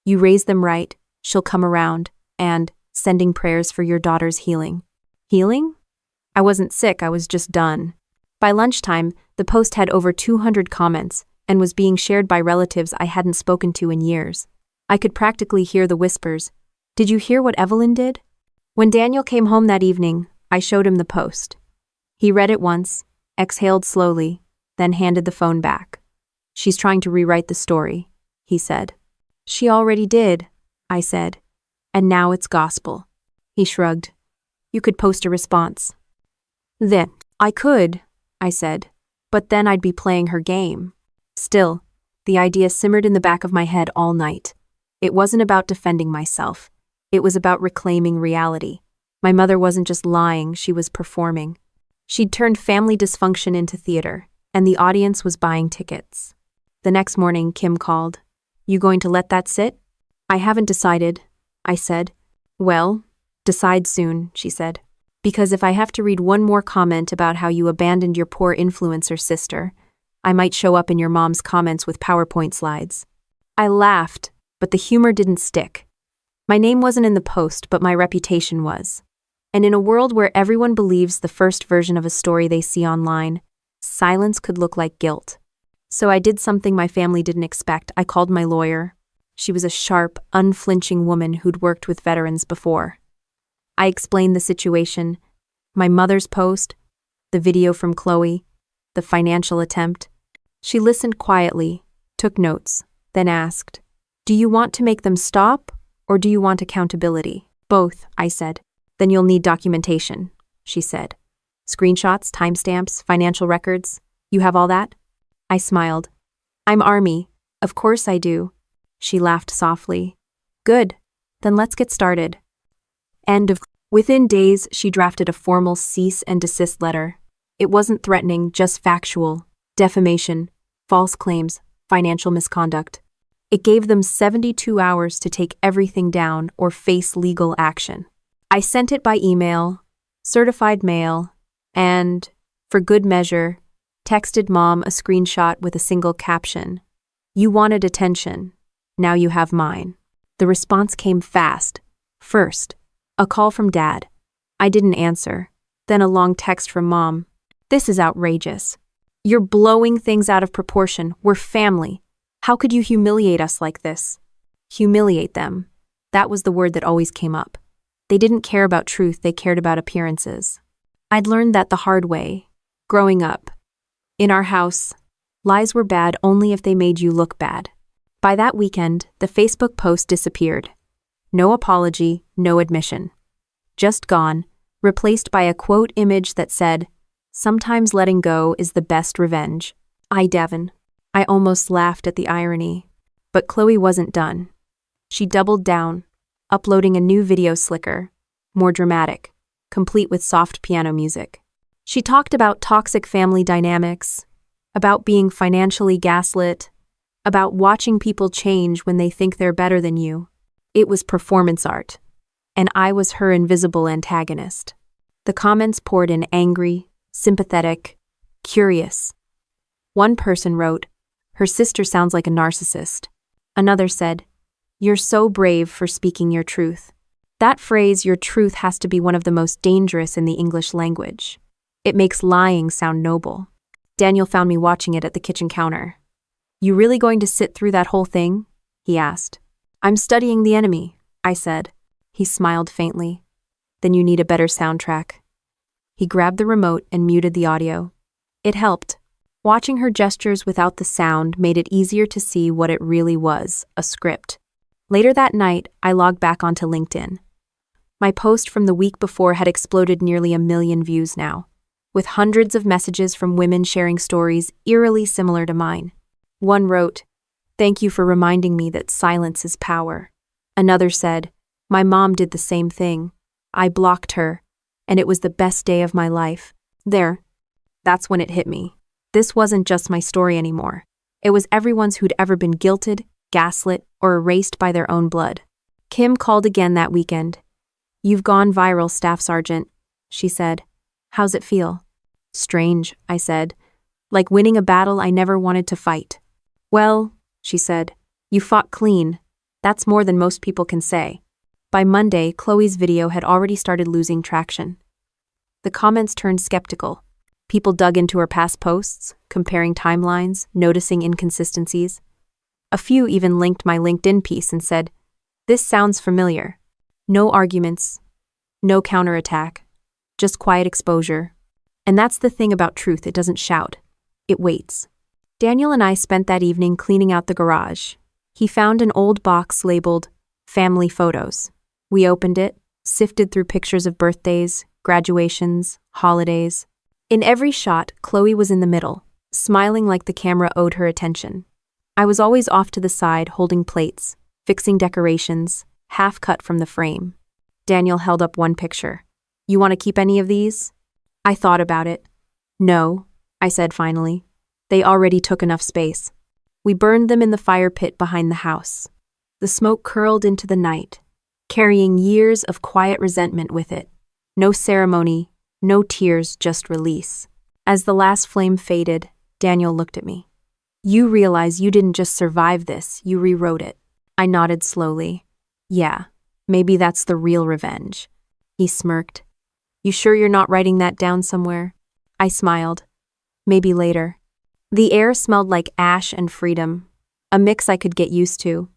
"You raise them right, she'll come around," and "sending prayers for your daughter's healing." Healing? I wasn't sick, I was just done. By lunchtime, the post had over 200 comments and was being shared by relatives I hadn't spoken to in years. I could practically hear the whispers. "Did you hear what Evelyn did?" When Daniel came home that evening, I showed him the post. He read it once, exhaled slowly, then handed the phone back. "She's trying to rewrite the story," he said. "She already did," I said, "and now it's gospel." He shrugged. "You could post a response." "Then, I could," I said, "but then I'd be playing her game." Still, the idea simmered in the back of my head all night. It wasn't about defending myself. It was about reclaiming reality. My mother wasn't just lying, she was performing. She'd turned family dysfunction into theater, and the audience was buying tickets. The next morning, Kim called. "You going to let that sit?" "I haven't decided," I said. "Well, decide soon," she said. "Because if I have to read one more comment about how you abandoned your poor influencer sister, I might show up in your mom's comments with PowerPoint slides." I laughed, but the humor didn't stick. My name wasn't in the post, but my reputation was. And in a world where everyone believes the first version of a story they see online, silence could look like guilt. So I did something my family didn't expect. I called my lawyer. She was a sharp, unflinching woman who'd worked with veterans before. I explained the situation, my mother's post, the video from Chloe, the financial attempt. She listened quietly, took notes, then asked, "Do you want to make them stop, or do you want accountability?" "Both," I said. "Then you'll need documentation." she said. Screenshots, timestamps, financial records. You have all that? I smiled. I'm Army. Of course I do. She laughed softly. Good. Then let's get started. Within days, she drafted a formal cease and desist letter. It wasn't threatening, just factual. Defamation, false claims, financial misconduct. It gave them 72 hours to take everything down or face legal action. I sent it by email, certified mail, and, for good measure, texted Mom a screenshot with a single caption. You wanted attention. Now you have mine. The response came fast. First, a call from Dad. I didn't answer. Then a long text from Mom. This is outrageous. You're blowing things out of proportion. We're family. How could you humiliate us like this? Humiliate them. That was the word that always came up. They didn't care about truth, they cared about appearances. I'd learned that the hard way, growing up. In our house, lies were bad only if they made you look bad. By that weekend, the Facebook post disappeared. No apology, no admission. Just gone, replaced by a quote image that said, "Sometimes letting go is the best revenge." Devin. I almost laughed at the irony. But Chloe wasn't done. She doubled down, uploading a new video slicker, more dramatic, complete with soft piano music. She talked about toxic family dynamics, about being financially gaslit, about watching people change when they think they're better than you. It was performance art, and I was her invisible antagonist. The comments poured in angry, sympathetic, curious. One person wrote, "Her sister sounds like a narcissist." Another said, "You're so brave for speaking your truth." That phrase, "your truth," has to be one of the most dangerous in the English language. It makes lying sound noble. Daniel found me watching it at the kitchen counter. You really going to sit through that whole thing? He asked. I'm studying the enemy, I said. He smiled faintly. Then you need a better soundtrack. He grabbed the remote and muted the audio. It helped. Watching her gestures without the sound made it easier to see what it really was, a script. Later that night, I logged back onto LinkedIn. My post from the week before had exploded nearly 1 million views now, with hundreds of messages from women sharing stories eerily similar to mine. One wrote, "Thank you for reminding me that silence is power." Another said, "My mom did the same thing. I blocked her, and it was the best day of my life." That's when it hit me. This wasn't just my story anymore. It was everyone's who'd ever been guilted, gaslit, or erased by their own blood. Kim called again that weekend. "You've gone viral, Staff Sergeant," she said. "How's it feel?" "Strange," I said. "Like winning a battle I never wanted to fight." "Well," she said, "you fought clean. That's more than most people can say." By Monday, Chloe's video had already started losing traction. The comments turned skeptical. People dug into her past posts, comparing timelines, noticing inconsistencies. A few even linked my LinkedIn piece and said, "This sounds familiar." No arguments, no counterattack, just quiet exposure. And that's the thing about truth, it doesn't shout, it waits. Daniel and I spent that evening cleaning out the garage. He found an old box labeled "Family Photos." We opened it, sifted through pictures of birthdays, graduations, holidays. In every shot, Chloe was in the middle, smiling like the camera owed her attention. I was always off to the side, holding plates, fixing decorations, half cut from the frame. Daniel held up one picture. "You want to keep any of these?" I thought about it. "No," I said finally. "They already took enough space." We burned them in the fire pit behind the house. The smoke curled into the night, carrying years of quiet resentment with it. No ceremony, no tears, just release. As the last flame faded, Daniel looked at me. "You realize you didn't just survive this, you rewrote it." I nodded slowly. "Yeah, maybe that's the real revenge." He smirked. "You sure you're not writing that down somewhere?" I smiled. "Maybe later." The air smelled like ash and freedom, a mix I could get used to.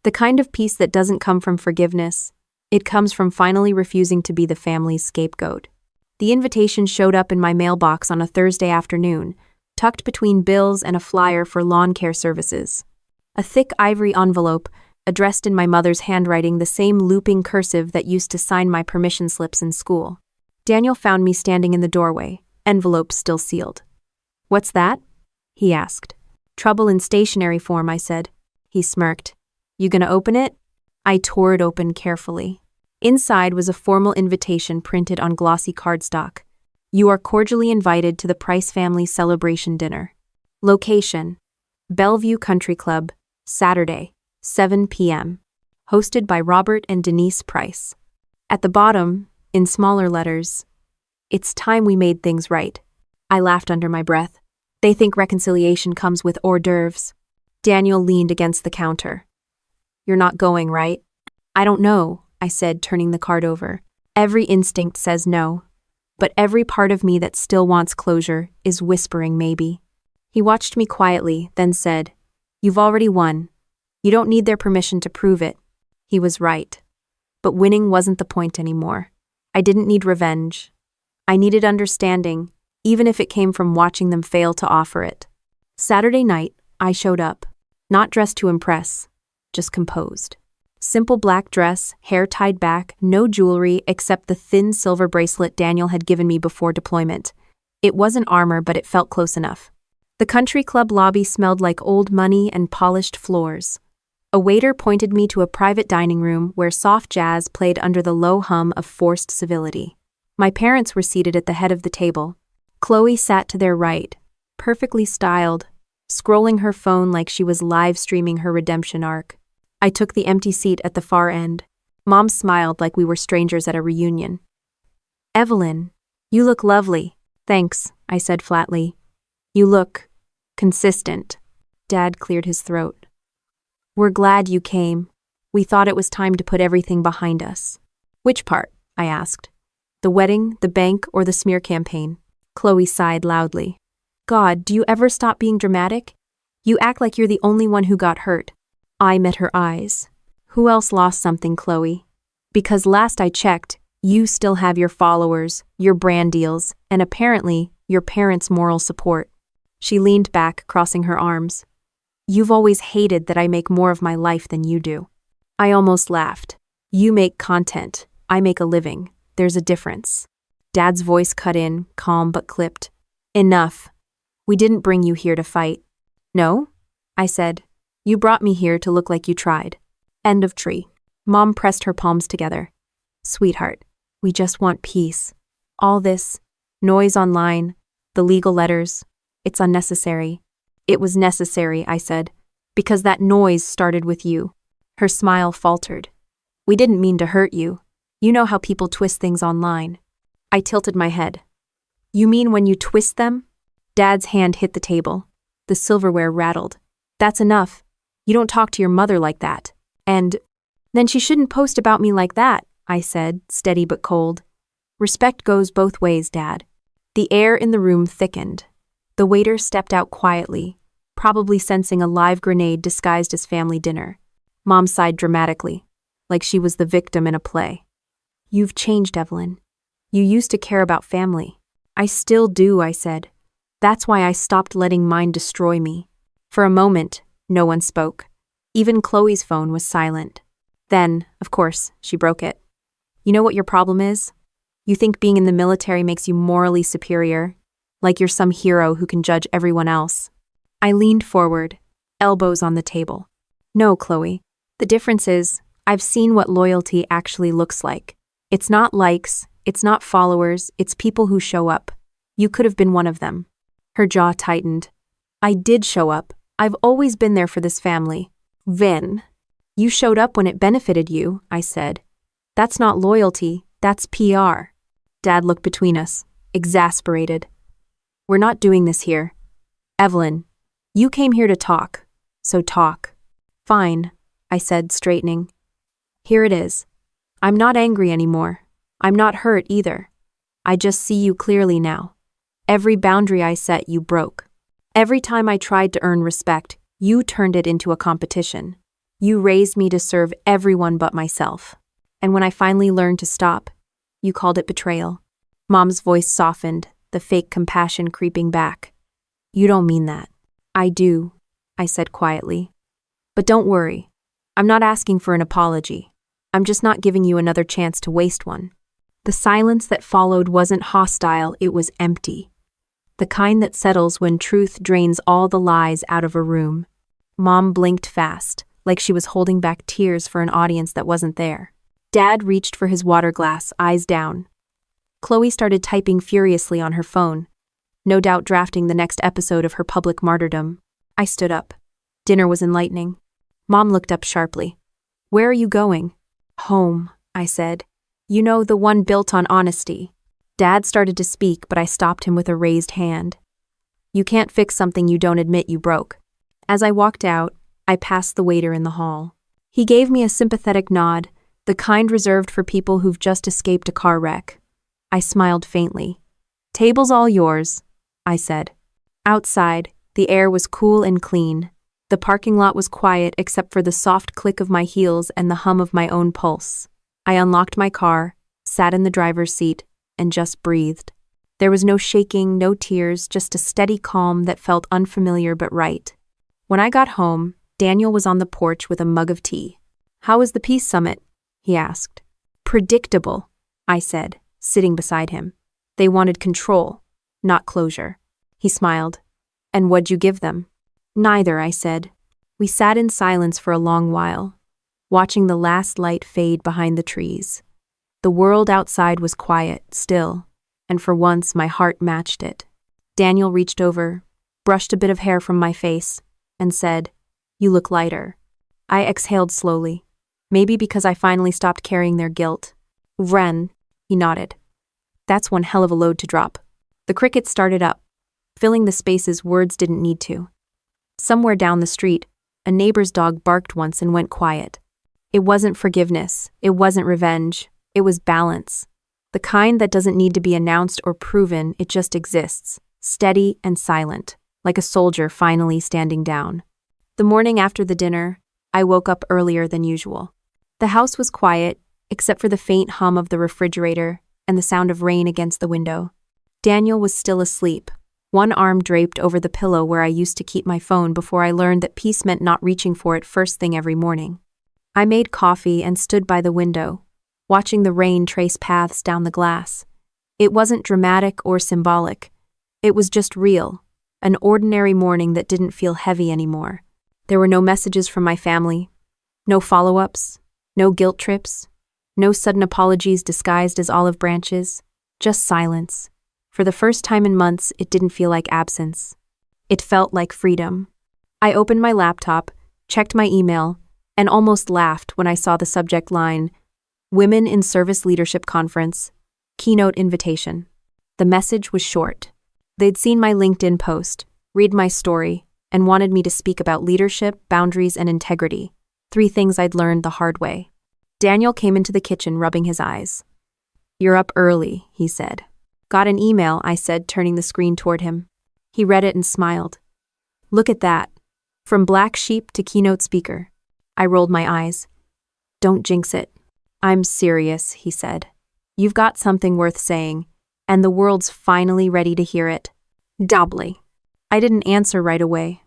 The kind of peace that doesn't come from forgiveness. It comes from finally refusing to be the family's scapegoat. The invitation showed up in my mailbox on a Thursday afternoon, tucked between bills and a flyer for lawn care services. A thick ivory envelope, addressed in my mother's handwriting, the same looping cursive that used to sign my permission slips in school. Daniel found me standing in the doorway, envelope still sealed. "What's that?" he asked. "Trouble in stationery form," I said. He smirked. "You gonna open it?" I tore it open carefully. Inside was a formal invitation printed on glossy cardstock. "You are cordially invited to the Price family celebration dinner. Location: Bellevue Country Club, Saturday, 7 p.m. Hosted by Robert and Denise Price." At the bottom, in smaller letters, "It's time we made things right." I laughed under my breath. They think reconciliation comes with hors d'oeuvres. Daniel leaned against the counter. "You're not going, right?" "I don't know," I said, turning the card over. Every instinct says no, but every part of me that still wants closure is whispering maybe. He watched me quietly, then said, "You've already won. You don't need their permission to prove it." He was right. But winning wasn't the point anymore. I didn't need revenge. I needed understanding, even if it came from watching them fail to offer it. Saturday night, I showed up. Not dressed to impress, just composed. Simple black dress, hair tied back, no jewelry except the thin silver bracelet Daniel had given me before deployment. It wasn't armor, but it felt close enough. The country club lobby smelled like old money and polished floors. A waiter pointed me to a private dining room where soft jazz played under the low hum of forced civility. My parents were seated at the head of the table. Chloe sat to their right, perfectly styled, scrolling her phone like she was live streaming her redemption arc. I took the empty seat at the far end. Mom smiled like we were strangers at a reunion. "Evelyn, you look lovely." "Thanks," I said flatly. "You look consistent." Dad cleared his throat. "We're glad you came. We thought it was time to put everything behind us." "Which part?" I asked. "The wedding, the bank, or the smear campaign?" Chloe sighed loudly. "God, do you ever stop being dramatic? You act like you're the only one who got hurt." I met her eyes. "Who else lost something, Chloe? Because last I checked, you still have your followers, your brand deals, and apparently your parents' moral support." She leaned back, crossing her arms. "You've always hated that I make more of my life than you do." I almost laughed. "You make content. I make a living. There's a difference." Dad's voice cut in, calm but clipped. "Enough. We didn't bring you here to fight." "No?" I said. "You brought me here to look like you tried." End of tree. Mom pressed her palms together. "Sweetheart, we just want peace. All this noise online, the legal letters, it's unnecessary." "It was necessary," I said, "because that noise started with you." Her smile faltered. "We didn't mean to hurt you. You know how people twist things online." I tilted my head. "You mean when you twist them?" Dad's hand hit the table. The silverware rattled. "That's enough. You don't talk to your mother like that. And then she shouldn't post about me like that," I said, steady but cold. "Respect goes both ways, Dad." The air in the room thickened. The waiter stepped out quietly, probably sensing a live grenade disguised as family dinner. Mom sighed dramatically, like she was the victim in a play. "You've changed, Evelyn. You used to care about family." "I still do," I said. "That's why I stopped letting mine destroy me." For a moment, no one spoke. Even Chloe's phone was silent. Then, of course, she broke it. "You know what your problem is? You think being in the military makes you morally superior, like you're some hero who can judge everyone else." I leaned forward, elbows on the table. "No, Chloe. The difference is, I've seen what loyalty actually looks like. It's not likes, it's not followers, it's people who show up. You could have been one of them." Her jaw tightened. "I did show up. I've always been there for this family." "Vin, you showed up when it benefited you," I said. "That's not loyalty, that's PR." Dad looked between us, exasperated. "We're not doing this here. Evelyn, you came here to talk, so talk." "Fine," I said, straightening. "Here it is. I'm not angry anymore. I'm not hurt either. I just see you clearly now. Every boundary I set, you broke. Every time I tried to earn respect, you turned it into a competition. You raised me to serve everyone but myself. And when I finally learned to stop, you called it betrayal." Mom's voice softened, the fake compassion creeping back. "You don't mean that." "I do," I said quietly. "But don't worry. I'm not asking for an apology. I'm just not giving you another chance to waste one." The silence that followed wasn't hostile, it was empty. The kind that settles when truth drains all the lies out of a room. Mom blinked fast, like she was holding back tears for an audience that wasn't there. Dad reached for his water glass, eyes down. Chloe started typing furiously on her phone, no doubt drafting the next episode of her public martyrdom. I stood up. Dinner was enlightening. Mom looked up sharply. "Where are you going?" "Home," I said. "You know, the one built on honesty." Dad started to speak, but I stopped him with a raised hand. "You can't fix something you don't admit you broke." As I walked out, I passed the waiter in the hall. He gave me a sympathetic nod, the kind reserved for people who've just escaped a car wreck. I smiled faintly. "Table's all yours," I said. Outside, the air was cool and clean. The parking lot was quiet except for the soft click of my heels and the hum of my own pulse. I unlocked my car, sat in the driver's seat, and just breathed. There was no shaking, no tears, just a steady calm that felt unfamiliar but right. When I got home, Daniel was on the porch with a mug of tea. "How was the peace summit?" he asked. "Predictable," I said, sitting beside him. "They wanted control, not closure." He smiled. "And what'd you give them?" "Neither," I said. We sat in silence for a long while, watching the last light fade behind the trees. The world outside was quiet, still, and for once my heart matched it. Daniel reached over, brushed a bit of hair from my face, and said, "You look lighter." I exhaled slowly, maybe because I finally stopped carrying their guilt. "Vren," he nodded. "That's one hell of a load to drop." The crickets started up, filling the spaces words didn't need to. Somewhere down the street, a neighbor's dog barked once and went quiet. It wasn't forgiveness, it wasn't revenge, it was balance. The kind that doesn't need to be announced or proven, it just exists, steady and silent, like a soldier finally standing down. The morning after the dinner, I woke up earlier than usual. The house was quiet, except for the faint hum of the refrigerator and the sound of rain against the window. Daniel was still asleep, one arm draped over the pillow where I used to keep my phone before I learned that peace meant not reaching for it first thing every morning. I made coffee and stood by the window, watching the rain trace paths down the glass. It wasn't dramatic or symbolic. It was just real, an ordinary morning that didn't feel heavy anymore. There were no messages from my family, no follow-ups, no guilt trips, no sudden apologies disguised as olive branches, just silence. For the first time in months, it didn't feel like absence. It felt like freedom. I opened my laptop, checked my email, and almost laughed when I saw the subject line, "Women in Service Leadership Conference, Keynote Invitation." The message was short. They'd seen my LinkedIn post, read my story, and wanted me to speak about leadership, boundaries, and integrity, 3 things I'd learned the hard way. Daniel came into the kitchen rubbing his eyes. "You're up early," he said. "Got an email," I said, turning the screen toward him. He read it and smiled. "Look at that. From black sheep to keynote speaker." I rolled my eyes. "Don't jinx it." "I'm serious," he said. "You've got something worth saying, and the world's finally ready to hear it." Doubly. I didn't answer right away.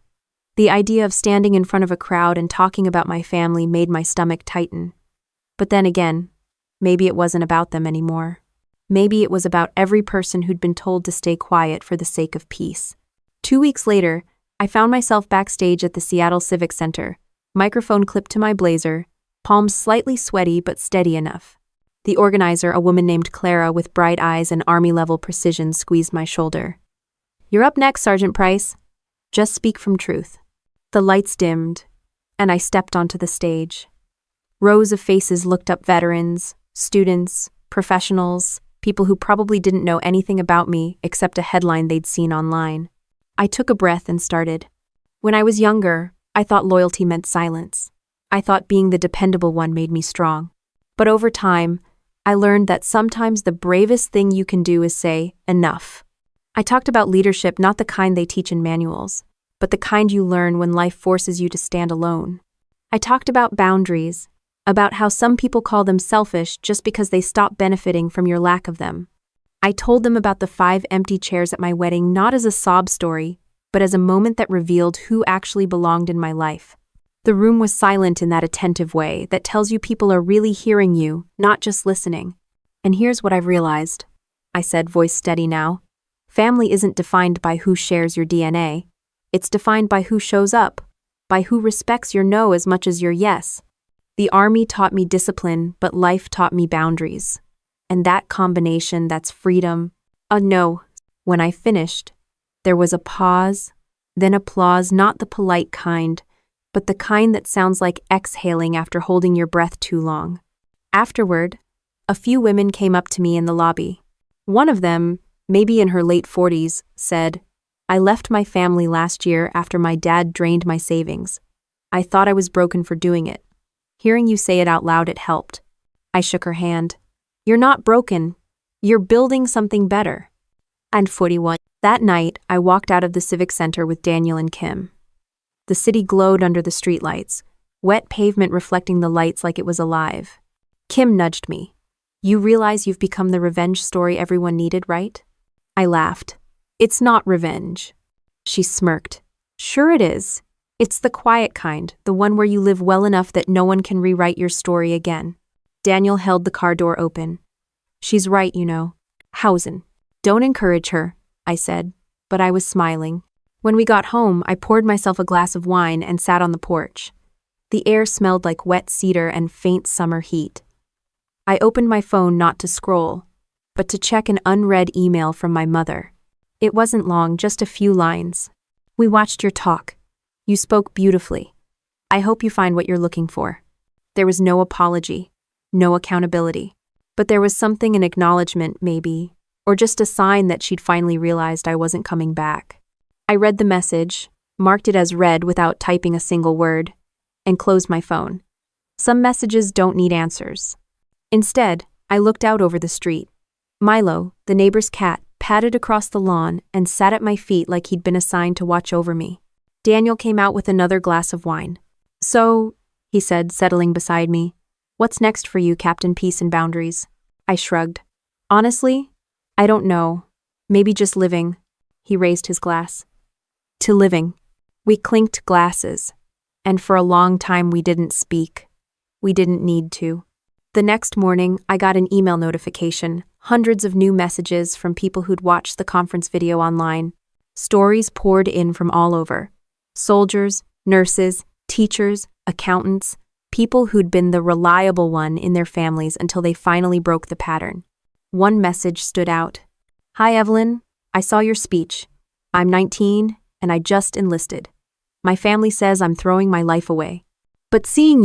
The idea of standing in front of a crowd and talking about my family made my stomach tighten. But then again, maybe it wasn't about them anymore. Maybe it was about every person who'd been told to stay quiet for the sake of peace. 2 weeks later, I found myself backstage at the Seattle Civic Center, microphone clipped to my blazer, palms slightly sweaty but steady enough. The organizer, a woman named Clara with bright eyes and army-level precision, squeezed my shoulder. "You're up next, Sergeant Price. Just speak from truth." The lights dimmed, and I stepped onto the stage. Rows of faces looked up, veterans, students, professionals, people who probably didn't know anything about me except a headline they'd seen online. I took a breath and started. When I was younger, I thought loyalty meant silence. I thought being the dependable one made me strong. But over time, I learned that sometimes the bravest thing you can do is say, enough. I talked about leadership, not the kind they teach in manuals, but the kind you learn when life forces you to stand alone. I talked about boundaries, about how some people call them selfish just because they stop benefiting from your lack of them. I told them about the 5 empty chairs at my wedding, not as a sob story, but as a moment that revealed who actually belonged in my life. The room was silent in that attentive way that tells you people are really hearing you, not just listening. And here's what I've realized, I said, voice steady now. Family isn't defined by who shares your DNA. It's defined by who shows up, by who respects your no as much as your yes. The army taught me discipline, but life taught me boundaries. And that combination, that's freedom. No. When I finished, there was a pause, then applause, not the polite kind, but the kind that sounds like exhaling after holding your breath too long. Afterward, a few women came up to me in the lobby. One of them, maybe in her late 40s, said, "I left my family last year after my dad drained my savings. I thought I was broken for doing it. Hearing you say it out loud, it helped." I shook her hand. "You're not broken. You're building something better." And 41. That night, I walked out of the Civic Center with Daniel and Kim. The city glowed under the streetlights, wet pavement reflecting the lights like it was alive. Kim nudged me. "You realize you've become the revenge story everyone needed, right?" I laughed. "It's not revenge." She smirked. "Sure it is. It's the quiet kind, the one where you live well enough that no one can rewrite your story again." Daniel held the car door open. "She's right, you know. Hausen. Don't encourage her," I said, but I was smiling. When we got home, I poured myself a glass of wine and sat on the porch. The air smelled like wet cedar and faint summer heat. I opened my phone not to scroll, but to check an unread email from my mother. It wasn't long, just a few lines. "We watched your talk. You spoke beautifully. I hope you find what you're looking for." There was no apology, no accountability, but there was something, an acknowledgement maybe, or just a sign that she'd finally realized I wasn't coming back. I read the message, marked it as read without typing a single word, and closed my phone. Some messages don't need answers. Instead, I looked out over the street. Milo, the neighbor's cat, padded across the lawn and sat at my feet like he'd been assigned to watch over me. Daniel came out with another glass of wine. "So," he said, settling beside me, "what's next for you, Captain Peace and Boundaries?" I shrugged. "Honestly, I don't know. Maybe just living." He raised his glass. "To living." We clinked glasses, and for a long time we didn't speak. We didn't need to. The next morning, I got an email notification, hundreds of new messages from people who'd watched the conference video online. Stories poured in from all over. Soldiers, nurses, teachers, accountants, people who'd been the reliable one in their families until they finally broke the pattern. One message stood out. "Hi, Evelyn. I saw your speech. I'm 19, and I just enlisted. My family says I'm throwing my life away. But seeing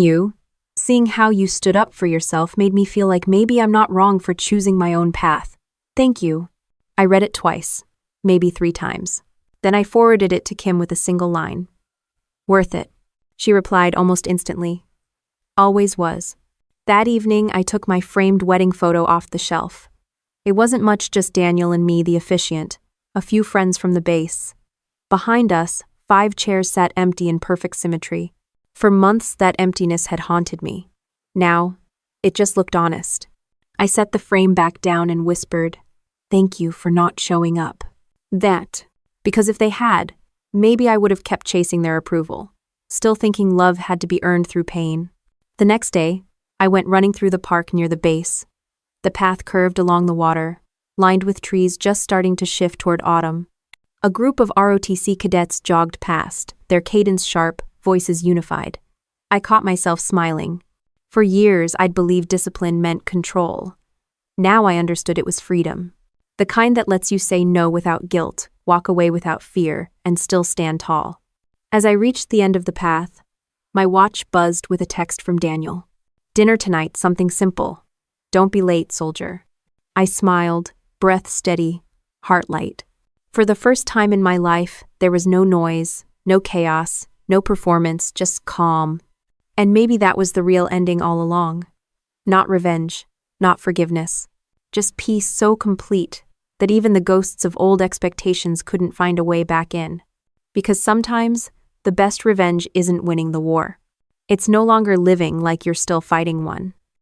how you stood up for yourself made me feel like maybe I'm not wrong for choosing my own path. Thank you." I read it twice, maybe 3 times. Then I forwarded it to Kim with a single line. "Worth it." She replied almost instantly. "Always was." That evening, I took my framed wedding photo off the shelf. It wasn't much, just Daniel and me, the officiant, a few friends from the base. Behind us, 5 chairs sat empty in perfect symmetry. For months, that emptiness had haunted me. Now, it just looked honest. I set the frame back down and whispered, "Thank you for not showing up." Because if they had, maybe I would have kept chasing their approval, still thinking love had to be earned through pain. The next day, I went running through the park near the base. The path curved along the water, lined with trees just starting to shift toward autumn. A group of ROTC cadets jogged past, their cadence sharp, voices unified. I caught myself smiling. For years, I'd believed discipline meant control. Now I understood it was freedom. The kind that lets you say no without guilt, walk away without fear, and still stand tall. As I reached the end of the path, my watch buzzed with a text from Daniel. "Dinner tonight, something simple. Don't be late, soldier." I smiled, breath steady, heart light. For the first time in my life, there was no noise, no chaos, no performance, just calm. And maybe that was the real ending all along. Not revenge, not forgiveness, just peace so complete that even the ghosts of old expectations couldn't find a way back in. Because sometimes, the best revenge isn't winning the war. It's no longer living like you're still fighting one.